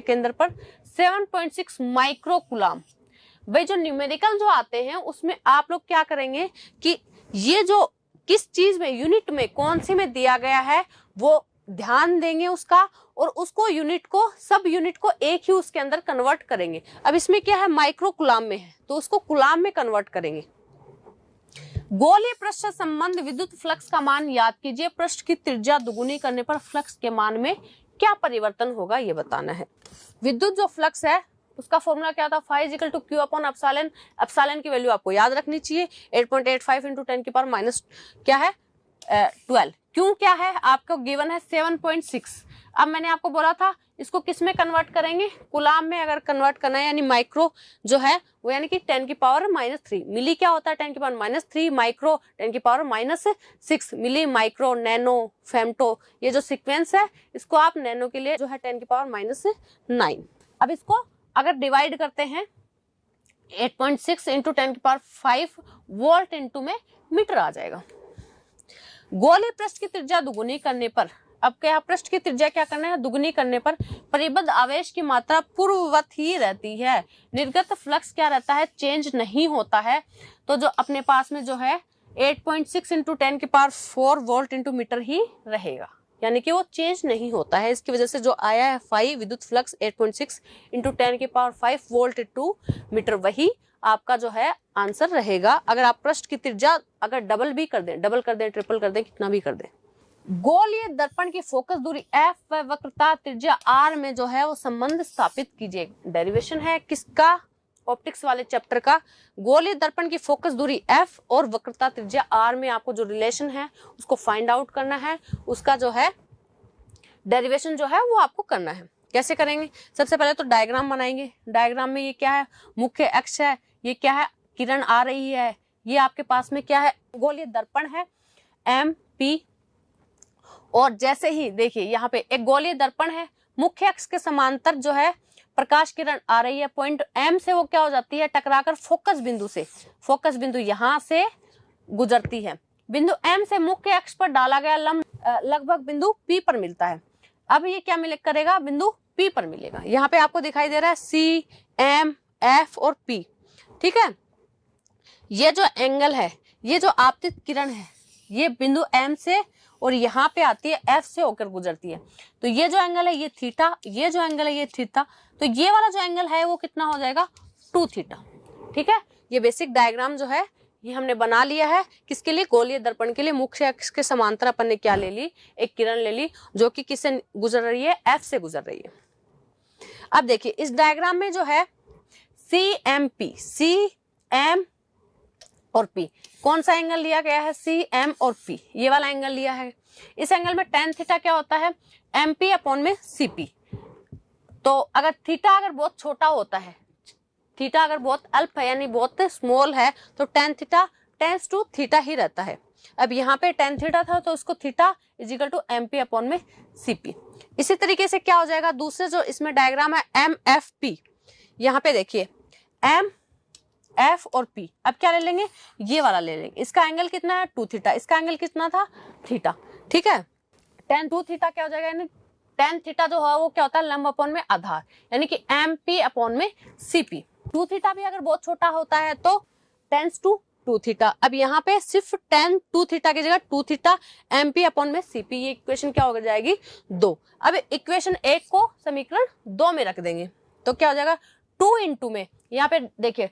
केंद्र पर 7.6 माइक्रो कूलाम। भाई जो न्यूमेरिकल जो आते हैं उसमें आप लोग क्या करेंगे कि ये जो किस चीज में, यूनिट में, कौन सी में दिया गया है वो ध्यान देंगे उसका, और उसको यूनिट को, सब यूनिट को एक ही उसके अंदर कन्वर्ट करेंगे। अब इसमें क्या है, माइक्रो कूलाम में है तो उसको कूलाम में कन्वर्ट करेंगे। गोलीय पृष्ठ से संबंध विद्युत फ्लक्स का मान याद कीजिए। पृष्ठ की त्रिज्या दुगुनी करने पर फ्लक्स के मान में क्या परिवर्तन होगा ये बताना है। विद्युत जो फ्लक्स है उसका फॉर्मूला क्या था, phi is equal to Q upon epsilon. Epsilon की वैल्यू आपको याद रखनी चाहिए, 8.85 इंटू 10 की पावर माइनस क्या है 12। क्यों क्या है आपको गिवन है 7.6। अब मैंने आपको बोला था इसको किस में कन्वर्ट करेंगे, कूलाम में अगर कन्वर्ट करना है, यानी माइक्रो जो है वो यानी कि 10 की पावर -3। मिली क्या होता है 10 की पावर -3, माइक्रो 10 की पावर -6। मिली, माइक्रो, नैनो, फेम्टो, ये जो सीक्वेंस है इसको आप नैनो के लिए जो है 10 की पावर -9। अब इसको अगर डिवाइड करते हैं 8.6 इंटू 10⁵ वोल्ट इंटू में मीटर आ जाएगा। गोलीय पृष्ठ की त्रिज्या दुगुनी करने पर, अब क्या पृष्ठ की त्रिज्या क्या करना है, दुगुनी करने पर परिबद्ध आवेश की मात्रा पूर्ववत ही रहती है, निर्गत फ्लक्स क्या रहता है, चेंज नहीं होता है। तो जो अपने पास में जो है 8.6 इंटू 10⁴ वोल्ट इंटू मीटर ही रहेगा, यानी कि वो चेंज नहीं होता है। इसकी वजह से जो आया है फाई विद्युत flux 8.6 into 10⁵ volt into metre, वही आपका जो है आंसर रहेगा। अगर आप पृष्ठ की त्रिज्या अगर डबल कर दें, ट्रिपल कर दें, कितना भी कर दें। गोलीय दर्पण की फोकस दूरी f व वक्रता त्रिज्या r में जो है वो संबंध स्थापित कीजिए। डेरिवेशन है किसका, ऑप्टिक्स वाले चैप्टर का। गोलीय दर्पण की फोकस दूरी f और वक्रता त्रिज्या r में आपको जो रिलेशन है उसको फाइंड आउट करना है, उसका जो है डेरिवेशन जो है वो आपको करना है। कैसे करेंगे, सबसे पहले तो डायग्राम बनाएंगे। डायग्राम में ये क्या है, मुख्य अक्ष है, ये क्या है, किरण आ रही है, ये आपके पास में क्या है, गोलीय दर्पण है MP। और जैसे ही देखिए यहाँ पे एक गोलीय दर्पण है, मुख्य अक्ष के समांतर जो है प्रकाश किरण आ रही है, पॉइंट M से वो क्या हो जाती है, टकराकर फोकस बिंदु से, फोकस बिंदु यहाँ से गुजरती है। बिंदु M से मुख्य अक्ष पर डाला गया लंब लगभग बिंदु P पर मिलता है। अब ये क्या करेगा, बिंदु P पर मिलेगा। यहाँ पे आपको दिखाई दे रहा है C, M, F और P, ठीक है। ये जो एंगल है, ये जो आपतित किरण है, ये बिंदु M से और यहाँ पे आती है F से होकर गुजरती है। तो ये जो एंगल है ये थीटा, ये जो एंगल है ये थीटा, तो ये वाला जो एंगल है वो कितना हो जाएगा, 2 थीटा, ठीक है। ये बेसिक डायग्राम जो है ये हमने बना लिया है, किसके लिए, गोलीय दर्पण के लिए। मुख्य अक्ष के समांतर अपन ने क्या ले ली, एक किरण ले ली जो कि किससे गुजर रही है, F से गुजर रही है। अब देखिए इस डायग्राम में जो है CMP, CM और P, कौन सा एंगल लिया गया है, CM और P, ये वाला एंगल लिया है। इस एंगल में tan थीटा क्या होता है, MP अपॉन में CP। तो अगर थीटा अगर बहुत छोटा होता है, थीटा अगर बहुत अल्प है यानी बहुत स्मॉल है, तो tan theta tends to theta ही रहता है। अब यहाँ पे tan थीटा था तो उसको theta is equal to MP upon में CP। इसी तरीके से क्या हो जाएगा, दूसरे जो इसमें डायग्राम है MFP, यहाँ पे देखिए M, F और P, अब क्या ले लेंगे, ये वाला ले लेंगे। इसका एंगल कितना है, 2 थीटा, इसका एंगल कितना था, थीटा, ठीक है। tan 2 थीटा क्या हो जाएगा, यानी tan थीटा जो है वो क्या होता है, लंब अपॉन में आधार, यानी कि MP अपॉन में CP। 2 थीटा भी अगर बहुत छोटा होता है तो टेंस टू 2 थीटा। अब यहाँ पे सिर्फ tan 2 थीटा की जगह 2 थीटा MP अपॉन में CP, ये इक्वेशन क्या हो जाएगी, 2। अब इक्वेशन 1 को समीकरण 2 में रख देंगे तो क्या हो जाएगा, 2 इंटू में यहाँ पे देखिए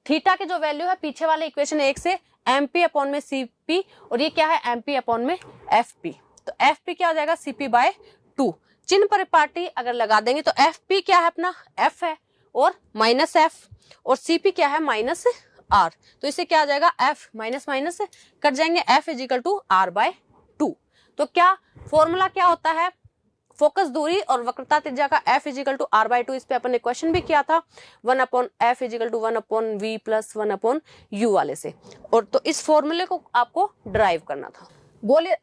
थीटा की जो वैल्यू है पीछे वाले इक्वेशन 1 से MP अपॉन में CP, और ये क्या है, MP अपॉन में FP। तो FP क्या हो जाएगा, CP बाय 2। चिन्ह परिपाटी अगर लगा देंगे तो FP क्या है, अपना F है और माइनस F, और CP क्या है, माइनस R। तो इससे क्या आ जाएगा, F माइनस माइनस कट जाएंगे, F is equal to R by 2। तो क्या फॉर्मूला क्या होता है, फोकस दूरी और वक्रता त्रिज्या का F is equal to R by 2। इस पे अपन ने क्वेश्चन भी किया था, 1 upon F is equal to 1 upon V plus 1 upon U वाले से, और तो इस फॉर्मूले को आपको ड्राइव करना था।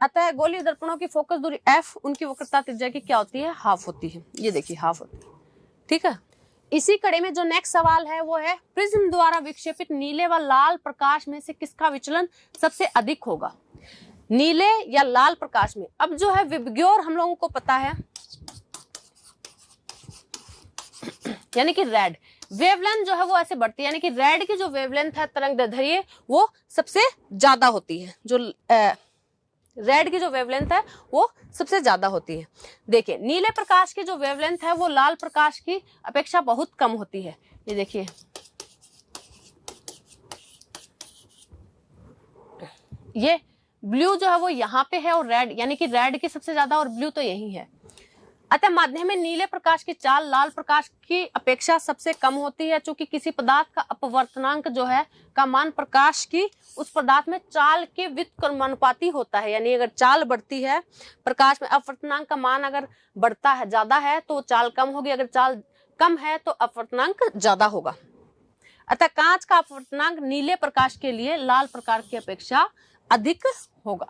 अतः गोलीय दर्पणों की फोकस दूरी F, उनकी वक्रता त्रिज्या की क्या होती है, हाफ होती है। ये देखिए हाफ होती है, ठीक है। इसी कड़ी में जो नेक्स्ट सवाल है वो है, प्रिज्म द्वारा विक्षेपित नीले व लाल प्रकाश में से किसका विचलन सबसे अधिक होगा, नीले या लाल प्रकाश में। अब जो है विबग्योर हम लोगों को पता है, यानी कि रेड वेवलेंथ जो है वो ऐसे बढ़ती है, यानी कि रेड की जो वेवलेंथ है तरंग दैर्ध्य वो सबसे ज्यादा होती है, जो रेड की जो वेवलेंथ है वो सबसे ज्यादा होती है। देखिए नीले प्रकाश की जो वेवलेंथ है वो लाल प्रकाश की अपेक्षा बहुत कम होती है। ये देखिए ये ब्लू जो है वो यहाँ पे है और रेड, यानी कि रेड की सबसे ज्यादा और ब्लू तो यही है। अतः माध्यम में नीले प्रकाश की चाल लाल प्रकाश की अपेक्षा सबसे कम होती है, चूंकि किसी पदार्थ का अपवर्तनांक जो है का मान प्रकाश की उस पदार्थ में चाल के व्युत्क्रमानुपाती होता है। यानी अगर चाल बढ़ती है, प्रकाश में अपवर्तनांक का मान अगर बढ़ता है, ज्यादा है तो चाल कम होगी, अगर चाल कम है तो अपवर्तनांक ज्यादा होगा। अतः कांच का अपवर्तनांक नीले प्रकाश के लिए लाल प्रकाश की अपेक्षा अधिक होगा।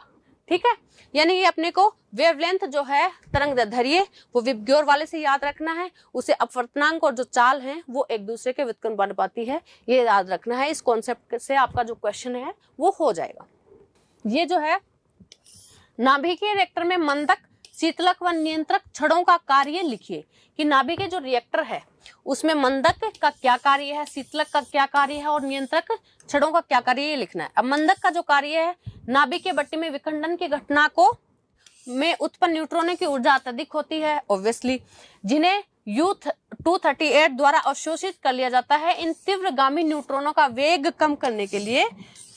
ठीक है। यानी ये अपने को वेवलेंथ जो है तरंग दैर्ध्य वो विबग्योर वाले से याद रखना है, उसे अपवर्तनांक और जो चाल है वो एक दूसरे के व्युत्क्रमानुपाती है, ये याद रखना है। इस कॉन्सेप्ट से आपका जो क्वेश्चन है वो हो जाएगा। ये जो है नाभिकीय रिएक्टर में मंदक, शीतलक व नियंत्रक छड़ों का कार्य लिखिए कि नाभिकीय जो रिएक्टर है उसमें मंदक का क्या कार्य है, शीतलक का क्या कार्य है और नियंत्रक छड़ों का क्या कार्य, ये लिखना है। अब मंदक का जो कार्य है, नाभिकीय भट्टी में विखंडन की घटना को में उत्पन्न न्यूट्रॉनों की ऊर्जा अत्यधिक होती है ऑब्वियसली, जिन्हें U-238 द्वारा अवशोषित कर लिया जाता है। इन तीव्रगामी न्यूट्रॉनों का वेग कम करने के लिए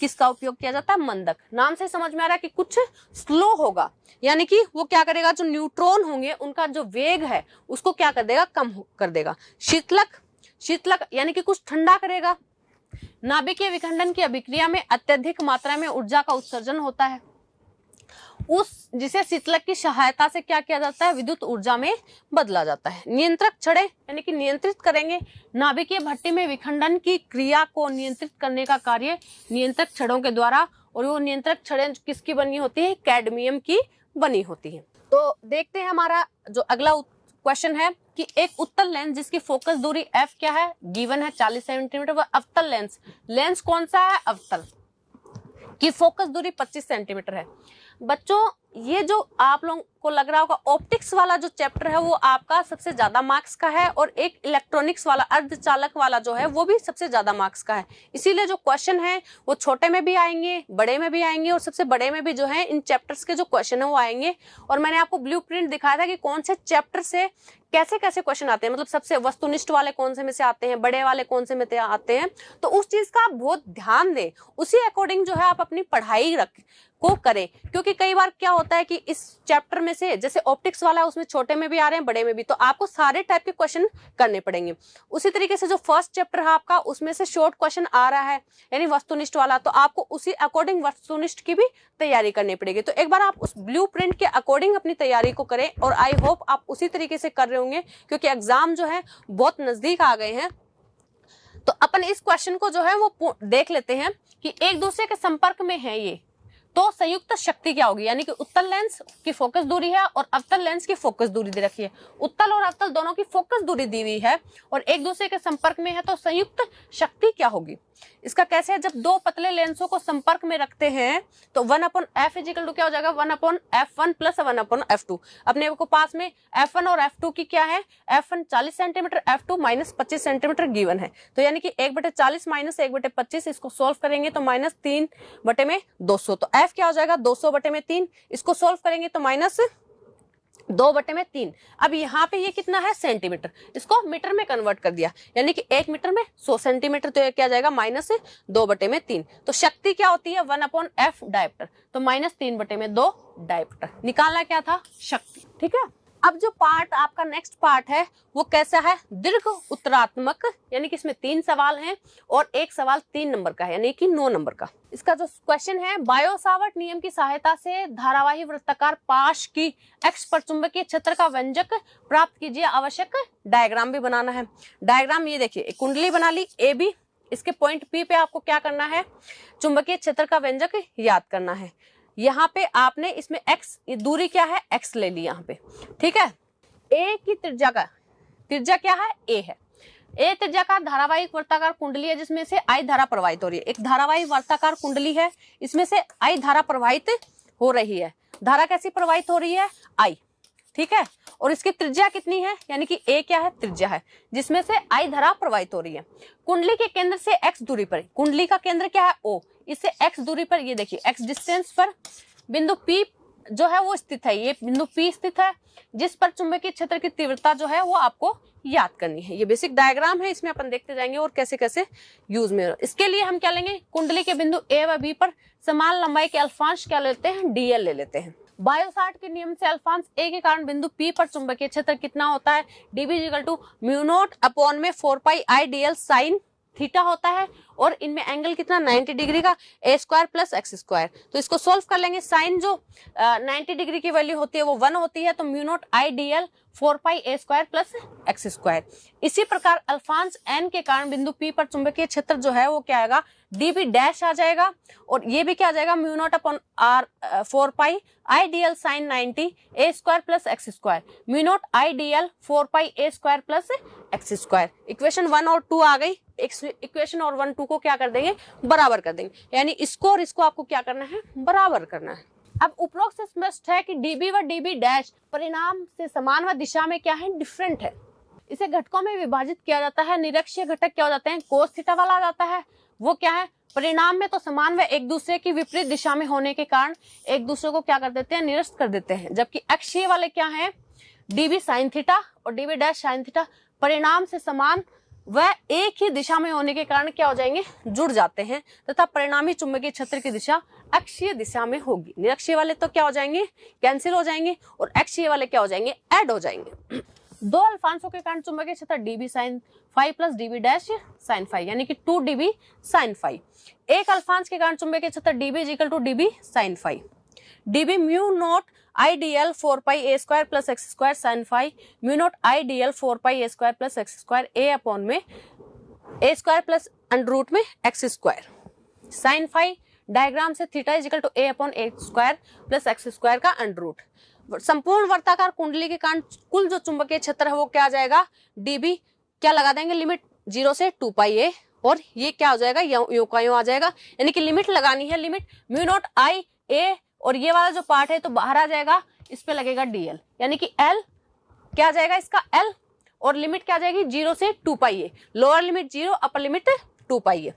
किसका उपयोग किया जाता है? मंदक। नाम से समझ में आ रहा है कि कुछ स्लो होगा, यानी कि वो क्या करेगा, जो न्यूट्रॉन होंगे उनका जो वेग है उसको क्या कर देगा, कम कर देगा। शीतलक यानी कि कुछ ठंडा करेगा। नाभिकीय विखंडन की अभिक्रिया में अत्यधिक मात्रा में ऊर्जा का उत्सर्जन होता है, जिसे शीतलक की सहायता से क्या किया जाता है, विद्युत ऊर्जा में बदला जाता है। नियंत्रक छड़ें यानी कि नियंत्रित करेंगे। नाभिकीय भट्टी में विखंडन की क्रिया को नियंत्रित करने का कार्य नियंत्रक छड़ों के द्वारा, और वो नियंत्रक छड़ें किसकी बनी होती है, कैडमियम की बनी होती है। तो देखते हैं हमारा जो अगला क्वेश्चन है कि एक उत्तल लेंस जिसकी फोकस दूरी f क्या है, गिवन है 40 सेंटीमीटर, व अवतल लेंस कौन सा है, अवतल, की फोकस दूरी 25 सेंटीमीटर है। बच्चों ये जो आप लोगों को लग रहा होगा ऑप्टिक्स वाला जो चैप्टर है वो आपका सबसे ज्यादा मार्क्स का है, और एक इलेक्ट्रॉनिक्स वाला अर्धचालक वाला जो है वो भी सबसे ज्यादा मार्क्स का है। इसीलिए जो क्वेश्चन है वो छोटे में भी आएंगे, बड़े में भी आएंगे, और सबसे बड़े में भी जो है इन चैप्टर्स के जो क्वेश्चन है वो आएंगे। और मैंने आपको ब्लूप्रिंट दिखाया था कि कौन से चैप्टर से कैसे कैसे क्वेश्चन आते हैं, मतलब सबसे वस्तुनिष्ठ वाले कौन से में से आते हैं, बड़े वाले कौन से में से आते हैं। तो उस चीज का आप बहुत ध्यान दें, उसी अकॉर्डिंग जो है आप अपनी पढ़ाई को करें, क्योंकि कई बार क्या होता है कि इस चैप्टर में से जैसे ऑप्टिक्स वाला है उसमें छोटे में भी आ रहे हैं, बड़े में भी, तो आपको सारे टाइप के क्वेश्चन करने पड़ेंगे। उसी तरीके से जो फर्स्ट चैप्टर है आपका उसमें से शॉर्ट क्वेश्चन आ रहा है यानी वस्तुनिष्ठ वाला, तो आपको उसी अकॉर्डिंग वस्तुनिष्ठ की भी तैयारी करनी पड़ेगी। तो एक बार आप उस ब्लूप्रिंट के अकॉर्डिंग अपनी तैयारी को करें, और आई होप आप उसी तरीके से कर रहे होंगे, क्योंकि एग्जाम जो है बहुत नजदीक आ गए हैं। तो अपन इस क्वेश्चन को जो है वो देख लेते हैं कि एक दूसरे के संपर्क में है ये, तो संयुक्त शक्ति क्या होगी, यानी कि उत्तल लेंस की फोकस दूरी है और अवतल लेंस की फोकस दूरी दे रखी है। उत्तल और अवतल दोनों की फोकस दूरी दी हुई है और एक दूसरे के संपर्क में है, तो संयुक्त शक्ति क्या होगी। इसका कैसे है, जब दो पतले लेंसों को संपर्क में रखते हैं तो 1/f इजिकल टू क्या हो जाएगा, 1/f1 प्लस 1/f2। अपने को पास में f1 और f2 की क्या है, f1 40 centimetre, f2 -25 centimetre given है। तो यानी कि 1/40 माइनस 1/25, इसको सोल्व करेंगे तो -3/200। तो f क्या हो जाएगा, 200/3। इसको सोल्व करेंगे तो -2/3। अब यहाँ पे ये कितना है, सेंटीमीटर, इसको मीटर में कन्वर्ट कर दिया, यानी कि 1 मीटर में 100 सेंटीमीटर, तो ये क्या जाएगा -2/3। तो शक्ति क्या होती है, 1/f डायप्टर, तो -3/2 डायप्टर। निकालना क्या था, शक्ति। ठीक है। अब जो पार्ट आपका नेक्स्ट पार्ट है वो कैसा है, दीर्घ उत्तरात्मक, यानी कि इसमें 3 सवाल हैं और एक सवाल 3 नंबर का है, यानी कि 9 नंबर का। इसका जो क्वेश्चन है, बायो-सावर्ट नियम की सहायता से धारावाही वृत्ताकार पाश की एक्स पर चुंबकीय क्षेत्र का व्यंजक प्राप्त कीजिए। आवश्यक डायग्राम भी बनाना है। डायग्राम ये देखिए, एक कुंडली बना ली ए बी, इसके पॉइंट पी पे आपको क्या करना है, चुंबकीय क्षेत्र का व्यंजक याद करना है। यहाँ पे आपने इसमें x दूरी क्या है, x ले ली यहाँ पे। ठीक है। a की त्रिज्या क्या है, a है। a त्रिज्या का धारावाहिक वर्ताकार कुंडली है जिसमें से I धारा प्रवाहित हो रही है। एक धारावाहिक वर्ताकार कुंडली है, इसमें से I धारा प्रवाहित हो रही है। धारा कैसी प्रवाहित हो रही है, I। ठीक है। और इसकी त्रिज्या कितनी है, यानी कि a क्या है, त्रिज्या है, जिसमें से I धारा प्रवाहित हो रही है। कुंडली के केंद्र से x दूरी पर, कुंडली का केंद्र क्या है, O, इससे x दूरी पर, ये देखिए x डिस्टेंस पर बिंदु P जो है वो स्थित है। ये बिंदु P स्थित है जिस पर चुंबकीय क्षेत्र की तीव्रता जो है वो आपको याद करनी है। ये बेसिक डायग्राम है, इसमें अपन देखते जाएंगे और कैसे कैसे यूज में। इसके लिए हम क्या लेंगे, कुंडली के बिंदु A व B पर समान लंबाई के अल्फांश क्या लेते हैं, DL ले लेते हैं। बायो-सावर्ट के नियम से अल्फांश A के कारण बिंदु P पर चुंबकीय क्षेत्र कितना होता है, dB = μ0/4πI dl sin theta होता है और इनमें एंगल कितना 90 डिग्री का, ए स्क्वायर प्लस एक्स स्क्वायर। तो इसको सोल्व कर लेंगे। साइन जो 90 डिग्री की वैल्यू होती है वो 1 होती है, तो mu naught I D L 4 pi A square plus X square. इसी प्रकार अल्फांस एन के कारण बिंदु पी पर चुंबकीय क्षेत्र जो है वो क्या आएगा, डी बी डैश आ जाएगा, और ये भी क्या आ जाएगा, mu naught upon R 4 pi I D L sine 90 A square plus X square, mu naught I D L 4 pi A square plus X square. Equation 1 और 2 आ गई। इक्वेशन और 1 2 को क्या कर देंगे, बराबर कर देंगे, यानी इसको और इसको आपको क्या करना है, बराबर करना है। अब उपरोक्त से स्पष्ट है कि डीबी व डीबी डैश परिणाम से समान व दिशा में क्या है, डिफरेंट है। इसे घटकों में विभाजित किया जाता है। निरक्षीय घटक क्या हो जाते हैं, कोस थीटा वाला आ जाता है, वो क्या है, परिणाम में तो समान व एक दूसरे की विपरीत दिशा में होने के कारण एक दूसरे को क्या कर देते हैं, निरस्त कर देते हैं। जबकि अक्षीय वाले क्या है, डीबी साइन थीटा और डीबी डैश साइन थीटा परिणाम से समान वह एक ही दिशा में होने के कारण क्या हो जाएंगे, जुड़ जाते हैं, तथा परिणामी चुंबकीय क्षेत्र की दिशा अक्षीय दिशा में होगी। निरक्षीय वाले तो क्या हो जाएंगे, कैंसिल हो जाएंगे, और अक्षीय वाले क्या हो जाएंगे, ऐड हो जाएंगे। दो अल्फांसों के कारण चुंबकीय क्षेत्र dB sine five plus dB dash sine five, यानी कि 2 डीबी साइन फाइव। एक अल्फांस के कारण चुंबकीय क्षेत्र dB equal to dB sine five. DB mu naught I D L 4 pi A square plus X square sine five, mu naught I D L 4 pi A square plus X square, A upon में A square plus under root में X square. Sine five diagram से theta is equal to A upon A square plus X square का under root. संपूर्ण वर्ताकार कुंडली के कारण कुल जो चुंबकीय क्षेत्र है वो क्या आ जाएगा, डीबी क्या लगा देंगे, लिमिट 0 से 2 पाई ए, और ये क्या हो जाएगा, यूं का यूं आ जाएगा, यानी कि लिमिट लगानी है, लिमिट म्यू नॉट आई ए, और ये वाला जो पार्ट है तो बाहर आ जाएगा, इस पे लगेगा डीएल, यानी कि एल क्या आ जाएगा इसका एल, और लिमिट क्या आ जाएगी 0 से 2 पाई ए, लोअर लिमिट 0 अपर लिमिट 2 पाई ए,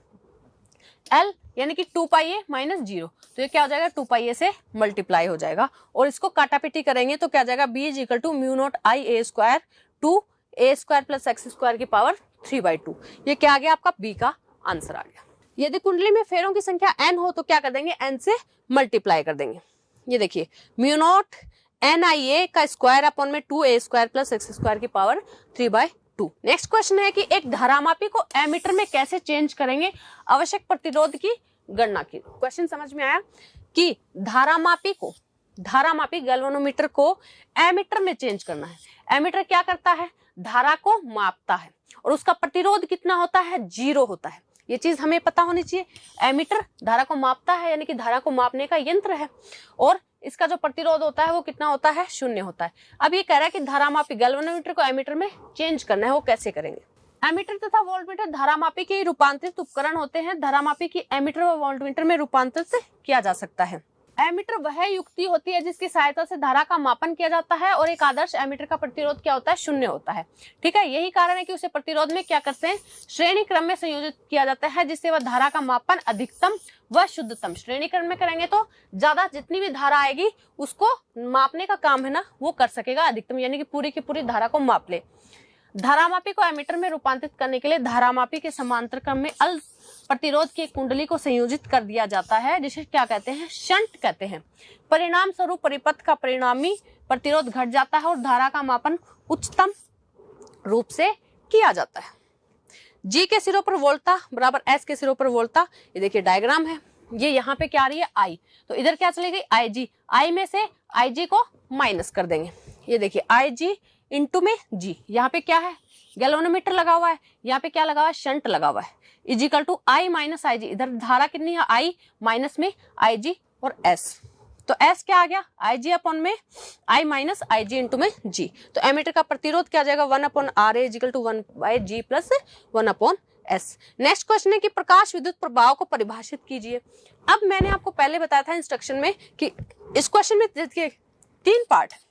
एल यानी कि 2 पाई ए माइनस 0, तो ये क्या हो जाएगा 2 पाई ए से मल्टीप्लाई हो जाएगा, और इसको काटापीटी करेंगे तो क्या आ जाएगा, B is equal to mu naught I A square 2 A square plus X square की पावर 3/2। ये क्या आ गया, आपका बी का आंसर आ गया। यदि कुंडली में फेरों की संख्या n हो तो क्या कर देंगे, n से मल्टीप्लाई कर देंगे। ये देखिए म्यू नॉट एन आई ए का स्क्वायर अपॉन में 2 A square plus X square की पावर 3/2। नेक्स्ट क्वेश्चन है कि एक धारामापी को एमीटर में कैसे चेंज करेंगे, आवश्यक प्रतिरोध की गणना की। क्वेश्चन समझ में आया कि धारामापी गैल्वेनोमीटर को एमीटर में चेंज करना है। एमीटर क्या करता है, धारा को मापता है, और उसका प्रतिरोध कितना होता है, 0 होता है। ये चीज हमें पता होनी चाहिए। एमीटर धारा को मापता है, यानी कि धारा को मापने का यंत्र है, और इसका जो प्रतिरोध होता है वो कितना होता है, 0 होता है। अब ये कह रहा है कि धारामापी गैल्वेनोमीटर को एमीटर में चेंज करना है, वो कैसे करेंगे। एमीटर तथा वोल्टमीटर धारामापी के रूपांतरित उपकरण होते हैं। धारामापी की एमीटर व वोल्टमीटर में रूपांतरित किया जा सकता है। एमीटर वह युक्ति होती है जिसकी सहायता से धारा का मापन किया जाता है, और एक आदर्श एमीटर का प्रतिरोध क्या होता है, 0 होता है। ठीक है, यही कारण है कि उसे प्रतिरोध में क्या करते हैं, श्रेणी क्रम में संयोजित किया जाता है, जिससे वह धारा का मापन अधिकतम व शुद्धतम, श्रेणी क्रम में करेंगे तो ज्यादा जितनी भी धारा आएगी उसको मापने का काम है ना वो कर सकेगा अधिकतम, यानी कि पूरी की पूरी धारा को माप ले। धारामापी को एमीटर में रूपांतरित करने के लिए धारामापी के समांतर क्रम में अल्प प्रतिरोध की कुंडली को संयोजित कर दिया जाता है, जिसे क्या कहते हैं, शंट कहते हैं। परिणाम स्वरूप परिपथ का परिणामी प्रतिरोध घट जाता है और धारा का मापन उच्चतम रूप से किया जाता है। जी के सिरों पर वोल्टता बराबर एस के सिरों पर वोल्टता। ये देखिए डायग्राम है, ये यहाँ पे क्या आ रही है, आई, तो इधर क्या चली गई, आई जी, आई में से आई जी को माइनस कर देंगे। ये देखिए आई जी इंटू में जी, यहाँ पे क्या है, गैल्वेनोमीटर लगा हुआ है, यहाँ पे क्या लगा हुआ है, शंट लगा हुआ है, is equal to I minus I G. इधर धारा कितनी है, आई माइनस में आई जी और एस, तो एस क्या आ गया, आई जी अपॉन में आई माइनस आई जी इंटू में जी। तो एमीटर का प्रतिरोध क्या आ जाएगा, 1/R is equal to 1/G plus 1/S। Next question है कि प्रकाश विद्युत प्रभाव को परिभाषित कीजिए। अब मैंने आपको पहले बताया था इंस्ट्रक्शन में कि इस क्वेश्चन में देखिए 3 पार्ट है।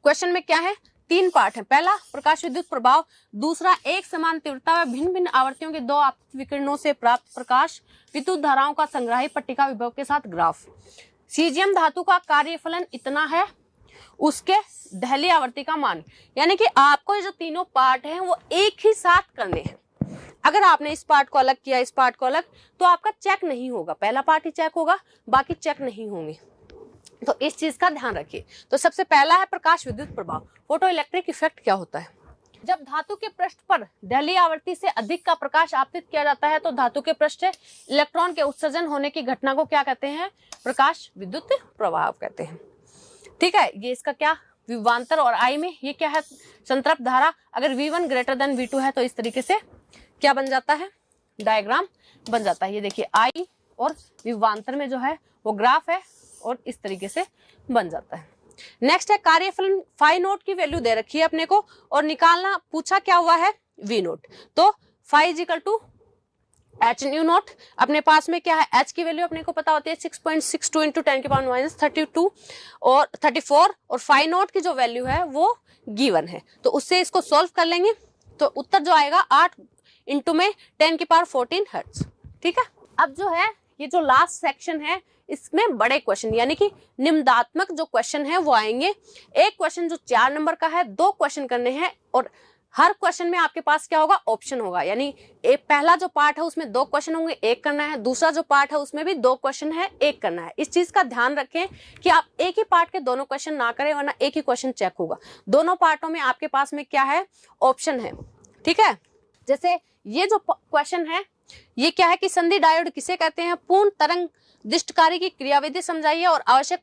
क्वेश्चन में क्या है, 3 पार्ट है। पहला प्रकाश विद्युत प्रभाव, दूसरा एक समान तीव्रता व भिन्न भिन्न आवृत्तियों के 2 आपतित विकिरणों से प्राप्त प्रकाश विद्युत धाराओं का संग्राही पट्टिका विभव के साथ ग्राफ। सीजियम धातु का कार्यफलन इतना है, उसके दहली आवृत्ति का मान, यानी कि आपको ये जो तीनों पार्ट हैं वो एक ही साथ करने हैं। अगर आपने इस पार्ट को अलग किया, इस पार्ट को अलग, तो आपका चेक नहीं होगा, पहला पार्ट ही चेक होगा, बाकी चेक नहीं होंगे, तो इस चीज का ध्यान रखिए। तो सबसे पहला है प्रकाश विद्युत प्रभाव। फोटो इलेक्ट्रिक इफेक्ट क्या होता है, जब धातु के पृष्ठ पर दहलीय आवृत्ति से अधिक का प्रकाश आपतित किया जाता है तो धातु के पृष्ठ से इलेक्ट्रॉन के उत्सर्जन होने की घटना को क्या कहते हैं? प्रकाश विद्युत प्रवाह कहते हैं। ठीक है, ये इसका क्या विभवांतर, और आई में ये क्या है? संतृप्त धारा। अगर V1 ग्रेटर देन V2 है तो इस तरीके से क्या बन जाता है? डायग्राम बन जाता है। ये देखिए आई और विभवांतर में जो है वो ग्राफ है और इस तरीके से बन जाता है। नेक्स्ट है कार्यफलन फाई नोट की वैल्यू दे रखी है अपने को और निकालना पूछा क्या हुआ है? V naught. तो phi is equal to H mu naught. अपने पास में क्या है? एच की वैल्यू अपने को पता होती है 6.62 इंटू 10 की पावर -32 और 34, और फाई नोट की जो वैल्यू है वो गिवन है। तो उससे इसको सॉल्व कर लेंगे तो उत्तर जो आएगा 8 इंटू में 10 की पावर 14 हर्ट्ज। ठीक है, अब जो है ये जो लास्ट सेक्शन है इसमें बड़े क्वेश्चन यानी कि निम्नात्मक जो क्वेश्चन है वो आएंगे। एक क्वेश्चन जो 4 नंबर का है, 2 क्वेश्चन करने हैं और हर क्वेश्चन में आपके पास क्या होगा? ऑप्शन होगा। यानी एक पहला जो पार्ट है उसमें 2 क्वेश्चन होंगे, 1 करना है। दूसरा जो पार्ट है उसमें भी 2 क्वेश्चन है, 1 करना है। इस चीज का ध्यान रखें कि आप एक ही पार्ट के दोनों क्वेश्चन ना करें वरना एक ही क्वेश्चन चेक होगा। दोनों पार्टों में आपके पास में क्या है? ऑप्शन है। ठीक है, जैसे ये जो क्वेश्चन है ये क्या है कि संधि डायोड किसे कहते हैं? पूर्ण तरंग दिष्टकारी की क्रियाविधि समझाइए और आवश्यक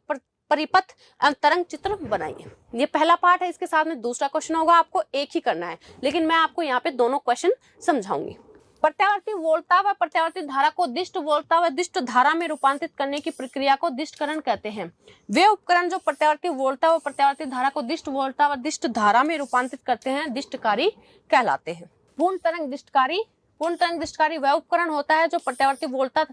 परिपथ तरंग चित्र बनाइए। ये पहला पार्ट है, इसके साथ में दूसरा क्वेश्चन होगा, आपको एक ही करना है लेकिन मैं आपको यहाँ पे दोनों क्वेश्चन समझाऊंगी। प्रत्यावर्ती वोल्टता व प्रत्यावर्ती धारा को दिष्ट वोल्टता व दिष्ट धारा में रूपांतरित करने की प्रक्रिया को दिष्टकरण कहते हैं। वे उपकरण जो प्रत्यावर्ती वोल्टता व प्रत्यावर्ती धारा को दिष्ट वोल्टता व दिष्ट धारा में रूपांतरित करते हैं दिष्टकारी कहलाते हैं। पूर्ण तरंग दिष्टकारी वह उपकरण होता है जो प्रत्यावर्ती वोल्टता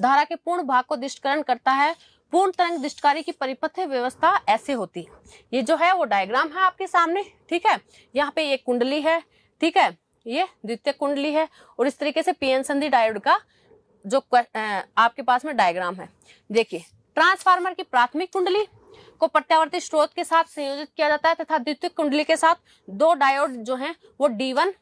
धारा के पूर्ण भाग को दिष्टकरण करता है। पूर्ण तरंग दिष्टकारी की परिपथ व्यवस्था ऐसे होती है। ये जो है वो डायग्राम है आपके सामने। ठीक है, यहाँ पे ये कुंडली है। ठीक है, ये द्वितीय कुंडली है और इस तरीके से पीएन संधि डायोड का जो आपके पास में डायग्राम है। देखिए, ट्रांसफार्मर की प्राथमिक कुंडली को प्रत्यावर्ती स्रोत के साथ संयोजित किया जाता है तथा द्वितीय कुंडली के साथ 2 डायोड जो हैं वो D1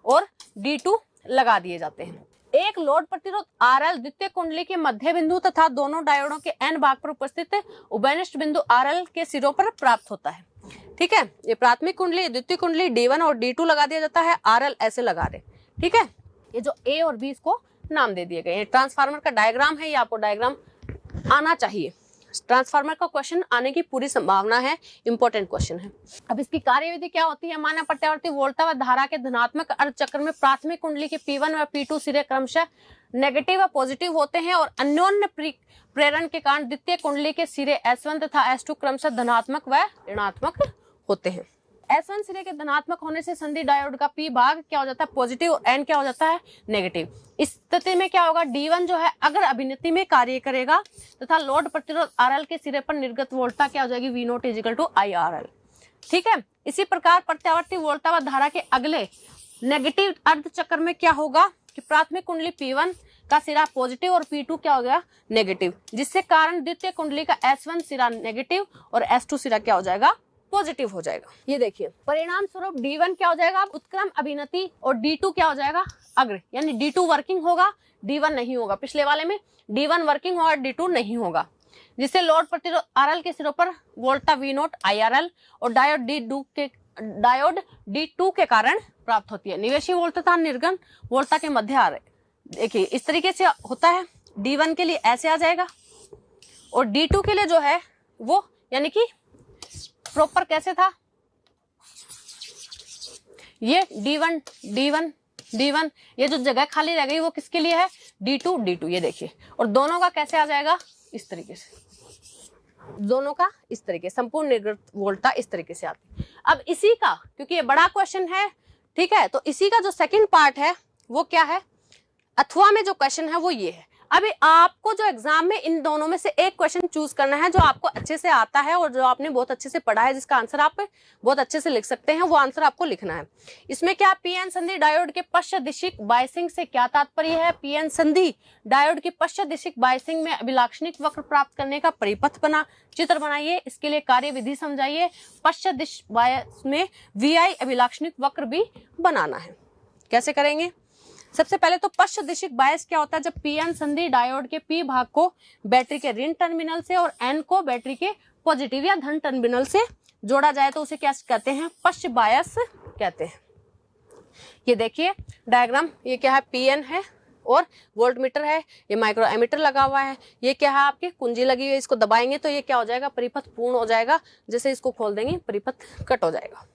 और D2 लगा दिए जाते हैं। एक लोड प्रतिरोध RL द्वितीय कुंडली के मध्य बिंदु तथा दोनों डायोडों के N भाग पर उपस्थित उभयनिष्ठ बिंदु RL के सिरों पर प्राप्त होता है। ठीक है, ये प्राथमिक कुंडली, द्वितीय कुंडली D1 और D2 लगा दिया जाता है, RL ऐसे लगा रहे। ठीक है, ये जो A और B इसको नाम दे दिए गए। ट्रांसफार्मर का डायग्राम है, ये आपको डायग्राम आना चाहिए। ट्रांसफार्मर का क्वेश्चन आने की पूरी संभावना है, इंपॉर्टेंट क्वेश्चन है। अब इसकी कार्यविधि क्या होती है? माना प्रत्यावर्ती वोल्टता व धारा के धनात्मक अर्धचक्र में प्राथमिक कुंडली के P1 व P2 सिरे क्रमशः नेगेटिव व पॉजिटिव होते हैं और अन्योन्य प्रेरण के कारण द्वितीय कुंडली के सिरे S1 तथा S2 क्रमशः धनात्मक व ऋणात्मक होते हैं। S1 सिरे के धनात्मक होने से संधि डायोड का P भाग क्या हो जाता है? पॉजिटिव, और N क्या हो जाता है? नेगेटिव। इस स्थिति में क्या होगा? D1 जो है अगर अभिनति में कार्य करेगा तथा लोड प्रतिरोध RL के सिरे पर निर्गत वोल्टता क्या हो जाएगी? V naught is equal to IRL। ठीक है, इसी प्रकार प्रत्यावर्ती वोल्टता व धारा के अगले नेगेटिव अर्धचक्र में क्या होगा कि प्राथमिक कुंडली P1 का सिरा पॉजिटिव और P2 क्या हो गया? नेगेटिव, जिससे कारण द्वितीय कुंडली का S1 सिरा नेगेटिव और S2 सिरा क्या हो जाएगा? पॉजिटिव हो जाएगा। ये देखिए, परिणाम स्वरूप D1 क्या हो जाएगा? उत्क्रम अभिनति, और D2 क्या हो जाएगा? अग्र, यानी D2 वर्किंग होगा, D1 नहीं होगा। पिछले वाले में D1 वर्किंग होगा, D2 नहीं होगा, जिससे लोड प्रतिरोध RL के सिरों पर वोल्टता V नोट IRL और डायोड D2 के कारण प्राप्त होती है। निवेशी वोल्टता तथा निर्गम वोल्टता के मध्य आ रहे। देखिए, इस तरीके से होता है। D1 के लिए ऐसे आ जाएगा और D2 के लिए जो है वो यानी कि प्रॉपर कैसे था? ये D1 ये जो जगह खाली रह गई वो किसके लिए है? D2। ये देखिए, और दोनों का कैसे आ जाएगा? इस तरीके से, दोनों का इस तरीके, संपूर्ण निर्गत वोल्टता इस तरीके से आती है। अब इसी का, क्योंकि ये बड़ा क्वेश्चन है, ठीक है, तो इसी का जो सेकंड पार्ट है वो क्या है? अथवा में जो क्वेश्चन है वो ये है। अभी आपको जो एग्जाम में इन दोनों में से एक क्वेश्चन चूज करना है जो आपको अच्छे से आता है और जो आपने बहुत अच्छे से पढ़ा है, जिसका आंसर आप बहुत अच्छे से लिख सकते हैं, वो आंसर आपको लिखना है। इसमें क्या पीएन संधि डायोड के पश्च दिशिक बायसिंग से क्या तात्पर्य है? पीएन संधि डायोड की पश्च दिशिक बायसिंग में अभिलाक्षणिक वक्र प्राप्त करने का परिपथ चित्र बनाइए। इसके लिए कार्य विधि समझाइए। पश्च दिश बायस में VI अभिलाक्षणिक वक्र भी बनाना है। कैसे करेंगे? सबसे पहले तो पश्च दिशिक बायस क्या होता है? जब पीएन संधि डायोड के P भाग को बैटरी के ऋण टर्मिनल से और N को बैटरी के पॉजिटिव या धन टर्मिनल से जोड़ा जाए तो उसे क्या कहते हैं? पश्च बायस कहते हैं। ये देखिए डायग्राम, ये क्या है, पीएन है और वोल्ट मीटर है, ये माइक्रो एमीटर लगा हुआ है, ये क्या है आपकी कुंजी लगी हुई है, इसको दबाएंगे तो ये क्या हो जाएगा, परिपथ पूर्ण हो जाएगा, जैसे इसको खोल देंगे परिपथ कट हो जाएगा।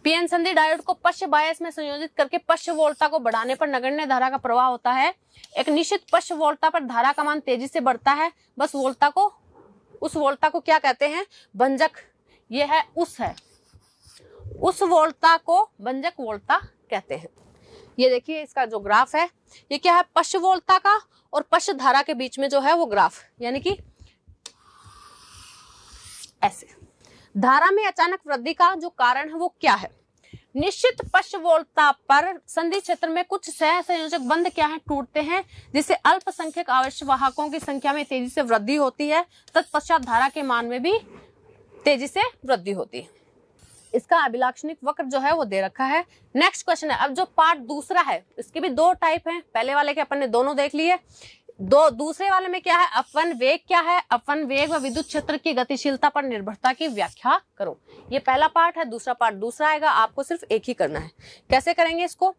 पीएन संधि डायोड को पश्च बायस में संयोजित करके पश्च वोल्टता को बढ़ाने पर नगण्य धारा का प्रवाह होता है। एक निश्चित पश्च वोल्टता पर धारा का मान तेजी से बढ़ता है, बस वोल्टता को, उस वोल्टता को क्या कहते हैं, भंजक, ये है उस वोल्टता को भंजक वोल्टता कहते हैं। ये देखिए इसका जो ग्राफ है, ये क्या है, पश्च वोल्टता का और पश्च धारा के बीच में जो है वो ग्राफ, यानी कि ऐसे। धारा में अचानक वृद्धि का जो कारण है वो क्या है, निश्चित पश्च वोल्टता पर संधि क्षेत्र में कुछ सहसंयोजक बंध क्या है, टूटते हैं, जिससे अल्पसंख्यक आवेश वाहकों की संख्या में तेजी से वृद्धि होती है, तत्पश्चात धारा के मान में भी तेजी से वृद्धि होती है। इसका अभिलाक्षणिक वक्र जो है वो दे रखा है। नेक्स्ट क्वेश्चन है, अब जो पार्ट दूसरा है, इसके भी दो टाइप हैं, पहले वाले के अपन ने दोनों देख लिए, दूसरे वाले में क्या है, अपवन वेग क्या है, अपवन वेग व विद्युत क्षेत्र की गतिशीलता पर निर्भरता की व्याख्या करो। ये पहला पार्ट है, दूसरा पार्ट दूसरा आएगा, आपको सिर्फ एक ही करना है। कैसे करेंगे इसको,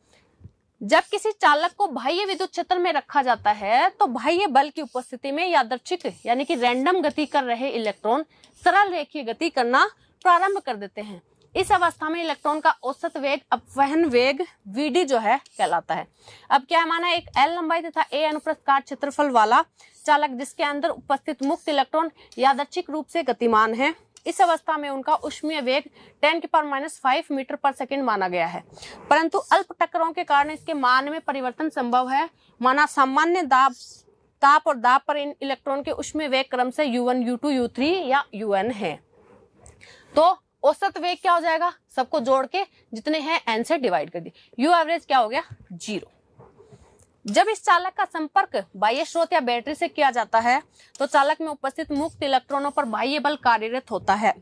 जब किसी चालक को बाह्य विद्युत क्षेत्र में रखा जाता है तो बाह्य बल की उपस्थिति में यादृच्छिक यानी कि रैंडम गति कर रहे इलेक्ट्रॉन सरल रेखीय गति करना प्रारंभ कर देते हैं। इस अवस्था में इलेक्ट्रॉन का औसत वेग अपवहन वेग Vd जो है कहलाता है। अब क्या माना, एक L लंबाई तथा A अनुप्रस्थ काट क्षेत्रफल वाला चालक जिसके अंदर उपस्थित मुक्त इलेक्ट्रॉन यादृच्छिक रूप से गतिमान है, इस अवस्था में उनका ऊष्मीय वेग 10⁻⁵ मीटर पर सेकंड माना गया है, परंतु अल्प टक्करों के कारण इसके मान में परिवर्तन संभव है। माना सामान्य ताप और दाब पर इन इलेक्ट्रॉन के ऊष्मीय वेग क्रम से U1, U2, U3 या UN है। तो औसत वेग क्या हो जाएगा, सबको जोड़ के जितने हैं n से डिवाइड कर दी, U एवरेज क्या हो गया, 0। जब इस चालक का संपर्क बाह्य स्रोत या बैटरी से किया जाता है तो चालक में उपस्थित मुक्त इलेक्ट्रॉनों पर बाह्य बल कार्यरत होता है।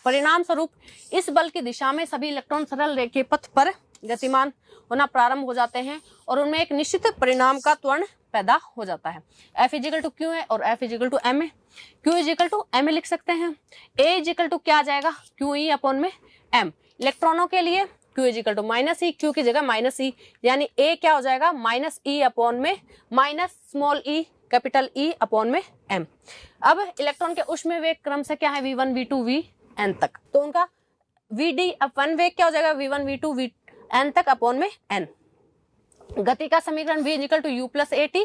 परिणाम स्वरूप इस बल की दिशा में सभी इलेक्ट्रॉन सरल रेखीय पथ पर गतिमान होना प्रारंभ हो जाते हैं और उनमें एक निश्चित परिणाम का त्वरण पैदा हो जाता है। F = Q है और F = M है। Q = M लिख सकते हैं। A = क्या आ जाएगा, QE/M। इलेक्ट्रॉनों के लिए Q = -E, Q की जगह -E, यानी A क्या हो जाएगा, -E/में -e/M। अब इलेक्ट्रॉन के ऊष्मीय वेग क्रम से क्या है, V1, V2, Vn तक, तो उनका Vd/1 वेग क्या हो जाएगा, V1, V2, Vn तक अपॉन में n। गति का समीकरण V = U + AT।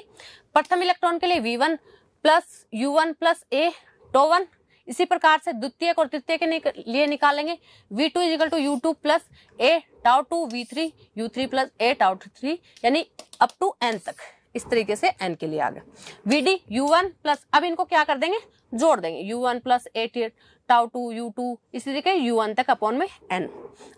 प्रथम इलेक्ट्रॉन के लिए V1 + U1 + A τ1। इसी प्रकार से द्वितीयक और तृतीय के लिए निकालेंगे V2 = U2 + A τ2, V3 U3 + A τ3, यानी अप टू n तक। इस तरीके से n के लिए आ गया। Vd U1 +, अब इनको क्या कर देंगे, जोड़ देंगे, U1 + A τ2 U2, इसी तरीके UN तक अपॉन में n।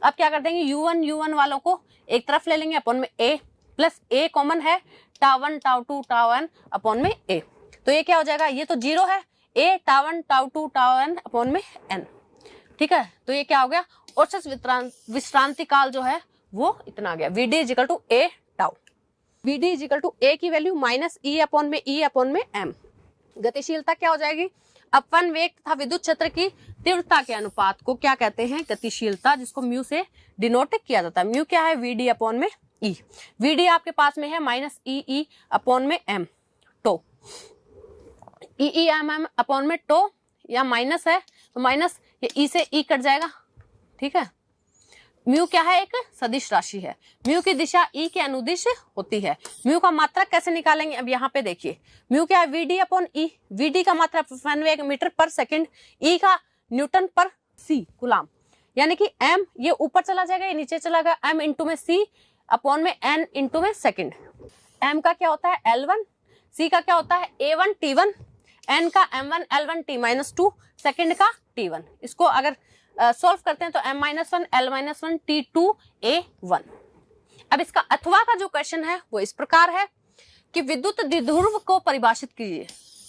अब क्या कर देंगे, U1 वालों को एक तरफ ले लेंगे, अपॉन में A + A कॉमन है, τ1 τ2 τn अपॉन में A। तो ये क्या हो जाएगा, ये तो 0 है, A τ1 τ2 τn अपॉन में n। ठीक है, तो ये क्या हो गया, औसत विश्रांति काल जो है वो इतना आ गया। Vd = A τ। Vd = A की वैल्यू -E/m। गतिशीलता क्या हो जाएगी, अपवन वेग तथा विद्युत क्षेत्र की तीव्रता के अनुपात को क्या कहते हैं, गतिशीलता, जिसको म्यू से डिनोट किया जाता है। म्यू क्या है, Vd/E। Vd आपके पास में है -EE/m टो, EE/m टो, या माइनस है तो माइनस, ये E से E कट जाएगा। ठीक है, म्यू क्या है, एक सदिश राशि है, म्यू की दिशा E के अनुदिश होती है। म्यू का मात्रक कैसे निकालेंगे, अब यहाँ पे देखिए, म्यू क्या है, Vd/E। Vd का मात्रक अपवन वेग मीटर पर सेकंड, E का न्यूटन पर C कूलाम, यानी कि m ये ऊपर चला जाएगा, ये नीचे चला गया, m इंटू में C अपॉन में n इंटू में सेकंड। m का क्या होता है L1, C का क्या होता है A1 T1, n का M1 L1 T-2, सेकंड का T1। इसको अगर सॉल्व करते हैं तो m-1 L-1 T2 A1। अब इसका अथवा का जो क्वेश्चन है वो इस प्रकार है कि विद्युत द्विध्रुव को परिभाषित कीजिए।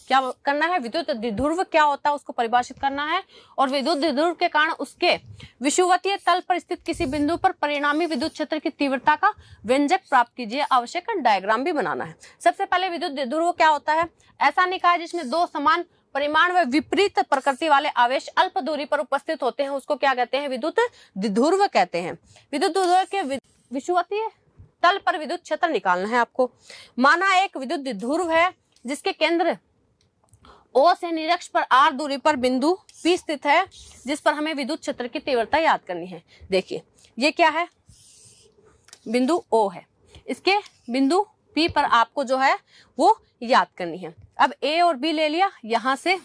क्या करना है, विद्युत द्विध्रुव क्या होता है उसको परिभाषित करना है, और विद्युत द्विध्रुव के कारण उसके विषुवतीय तल पर स्थित किसी बिंदु पर परिणामी विद्युत क्षेत्र की तीव्रता का व्यंजक प्राप्त कीजिए। आवश्यक डायग्राम भी बनाना है। सबसे पहले विद्युत द्विध्रुव क्या होता है, ऐसा निकाय जिसमें दो समान परिमाण व विपरीत प्रकृति वाले आवेश अल्प दूरी पर उपस्थित होते हैं उसको क्या कहते हैं? विद्युत द्विध्रुव कहते हैं। विद्युत द्विध्रुव के विषुवतीय तल पर विद्युत क्षेत्र निकालना है आपको। माना एक विद्युत द्विध्रुव है जिसके केंद्र O से निरक्ष पर r दूरी पर बिंदु P स्थित है, जिस पर हमें विद्युत क्षेत्र की तीव्रता याद करनी है। देखिए ये क्या है? बिंदु O है, इसके बिंदु P पर आपको जो है वो याद करनी है। अब A और B ले लिया, यहां से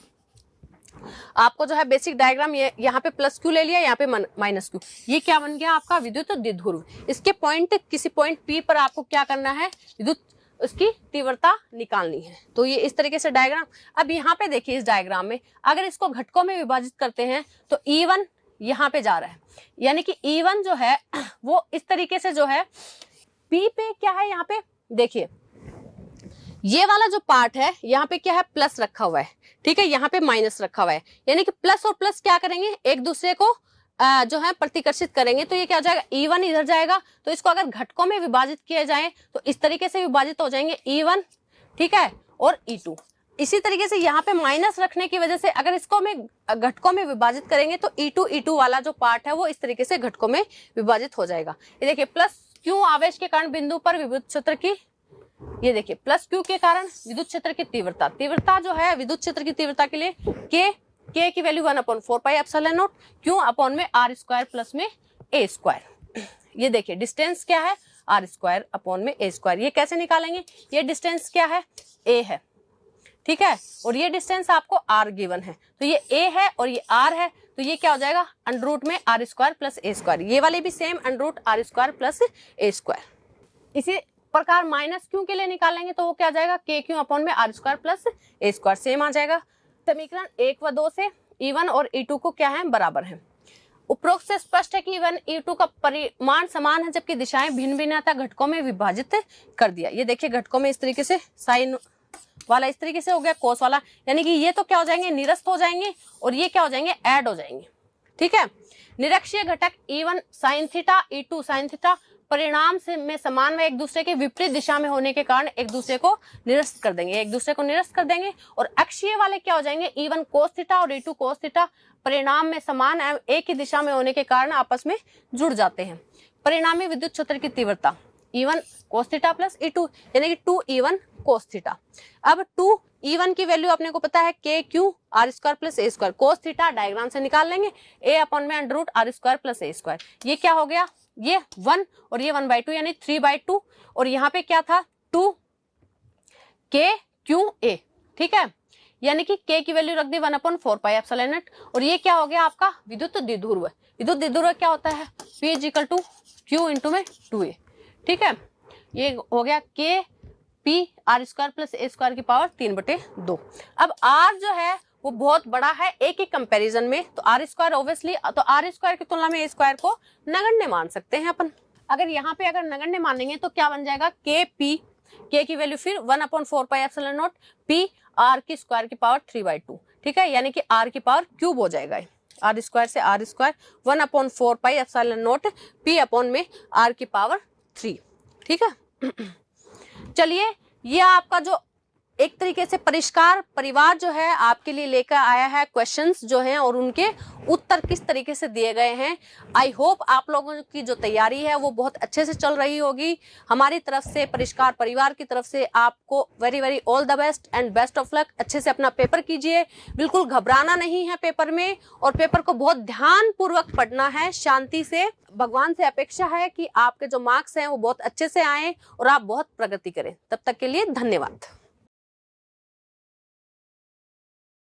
आपको जो है बेसिक डायग्राम, ये यहाँ पे प्लस क्यू ले लिया, यहाँ पे माइनस क्यू, ये क्या बन गया आपका? विद्युत द्विध्रुव। इसके पॉइंट, किसी पॉइंट P पर आपको क्या करना है? विद्युत उसकी तीव्रता निकालनी है। तो ये इस तरीके से डायग्राम। अब यहाँ पे देखिए इस डायग्राम में अगर इसको घटकों में विभाजित करते हैं तो E1 यहाँ पे जा रहा है, यानी कि E1 जो है वो इस तरीके से जो है P पे क्या है, यहाँ पे देखिए ये वाला जो पार्ट है यहाँ पे क्या है? प्लस रखा हुआ है, ठीक है, यहाँ पे माइनस रखा हुआ है, यानी कि प्लस और प्लस क्या करेंगे? एक दूसरे को जो है प्रतिकर्षित करेंगे। तो ये क्या हो जाएगा? E1 इधर जाएगा, तो इसको अगर घटकों में विभाजित किया जाए तो इस तरीके से विभाजित हो जाएंगे E1, ठीक है, और E2। इसी तरीके से यहाँ पे माइनस रखने की वजह से अगर इसको में घटकों में विभाजित करेंगे तो E2 वाला जो पार्ट है वो इस तरीके से घटकों में विभाजित हो जाएगा। ये देखिए प्लस क्यू आवेश के कारण बिंदु पर विद्युत क्षेत्र की, ये देखिए प्लस क्यू के कारण विद्युत क्षेत्र की तीव्रता जो है विद्युत क्षेत्र की तीव्रता के लिए के की value 1/4 pi epsilon not Q upon में r स्क्वायर प्लस में a स्क्वायर। ये देखिए डिस्टेंस क्या है? r स्क्वायर अपॉन में a स्क्वायर। ये कैसे निकालेंगे? ये डिस्टेंस क्या है? a है, ठीक है, और ये डिस्टेंस आपको r गिवन है, तो ये a है और ये r है, तो ये क्या हो जाएगा? अंडर रूट में r square plus a square. ये वाले भी same under root r square plus a square. इसी प्रकार माइनस क्यू के लिए निकालेंगे तो वो क्या जाएगा? के क्यू अपॉन में r square plus a square, same आ जाएगा। समीकरण 1 व 2 से E1 और E2 को क्या है? बराबर है। उपरोक्त से स्पष्ट है कि E1 E2 का परिमाण समान है जबकि दिशाएं भिन्न भिन्न अतः घटकों में विभाजित कर दिया। ये देखिए घटकों में इस तरीके से साइन वाला इस तरीके से हो गया, कोस वाला, यानी कि ये तो क्या हो जाएंगे? निरस्त हो जाएंगे और ये क्या हो जाएंगे? ऐड हो जाएंगे, ठीक है। निरक्षीय घटक E1 sine theta, E2 sine theta परिणाम से में समान व एक दूसरे के विपरीत दिशा में होने के कारण एक दूसरे को निरस्त कर देंगे, और अक्षीय वाले क्या हो जाएंगे? E1 कोस थीटा और E2 कोस थीटा परिणाम में समान एवं एक ही दिशा में होने के कारण आपस में जुड़ जाते हैं। परिणामी विद्युत क्षेत्र की तीव्रता E1 cos theta plus E2 यानी कि 2E1 कोस थीटा। अब 2E1 की वैल्यू अपने को पता है के Q r square plus a square, cos theta diagram से निकाल लेंगे, a अपॉन में under root r square plus a square. ये क्या हो गया? ये 1 और ये 1/2 यानी 3/2, और यहाँ पे क्या था? 2 k q a, ठीक है, यानी कि k की वैल्यू रख दी 1/4 पाई एप्सिलॉन नॉट, और ये क्या हो गया आपका? विद्युत द्विध्रुव। विद्युत द्विध्रुव क्या होता है? P = Q × में 2a, ठीक है, ये हो गया k p r square plus a square की पावर 3/2। अब r जो है वो बहुत बड़ा है a के कंपैरिजन में, तो r स्क्वायर ऑब्वियसली, तो r स्क्वायर की तुलना में a स्क्वायर को नगण्य मान सकते हैं अपन। अगर यहाँ पे अगर नगण्य मानेंगे तो क्या बन जाएगा? k की वैल्यू फिर 1/4 pi epsilon not p r की स्क्वायर की पावर 3/2, ठीक है, यानी कि r की पावर क्यूब हो जाएगा। r स्क्वायर से r square 1/4 pi epsilon not p upon में r की पावर 3, ठीक है। चलिए ये आपका जो एक तरीके से परिष्कार परिवार जो है आपके लिए लेकर आया है क्वेश्चंस जो हैं और उनके उत्तर किस तरीके से दिए गए हैं। आई होप आप लोगों की जो तैयारी है वो बहुत अच्छे से चल रही होगी। हमारी तरफ से, परिष्कार परिवार की तरफ से आपको very very all the best and best of luck. अच्छे से अपना पेपर कीजिए, बिल्कुल घबराना नहीं है पेपर में, और पेपर को बहुत ध्यान पूर्वक पढ़ना है, शांति से। भगवान से अपेक्षा है कि आपके जो मार्क्स हैं वो बहुत अच्छे से आए और आप बहुत प्रगति करें। तब तक के लिए धन्यवाद।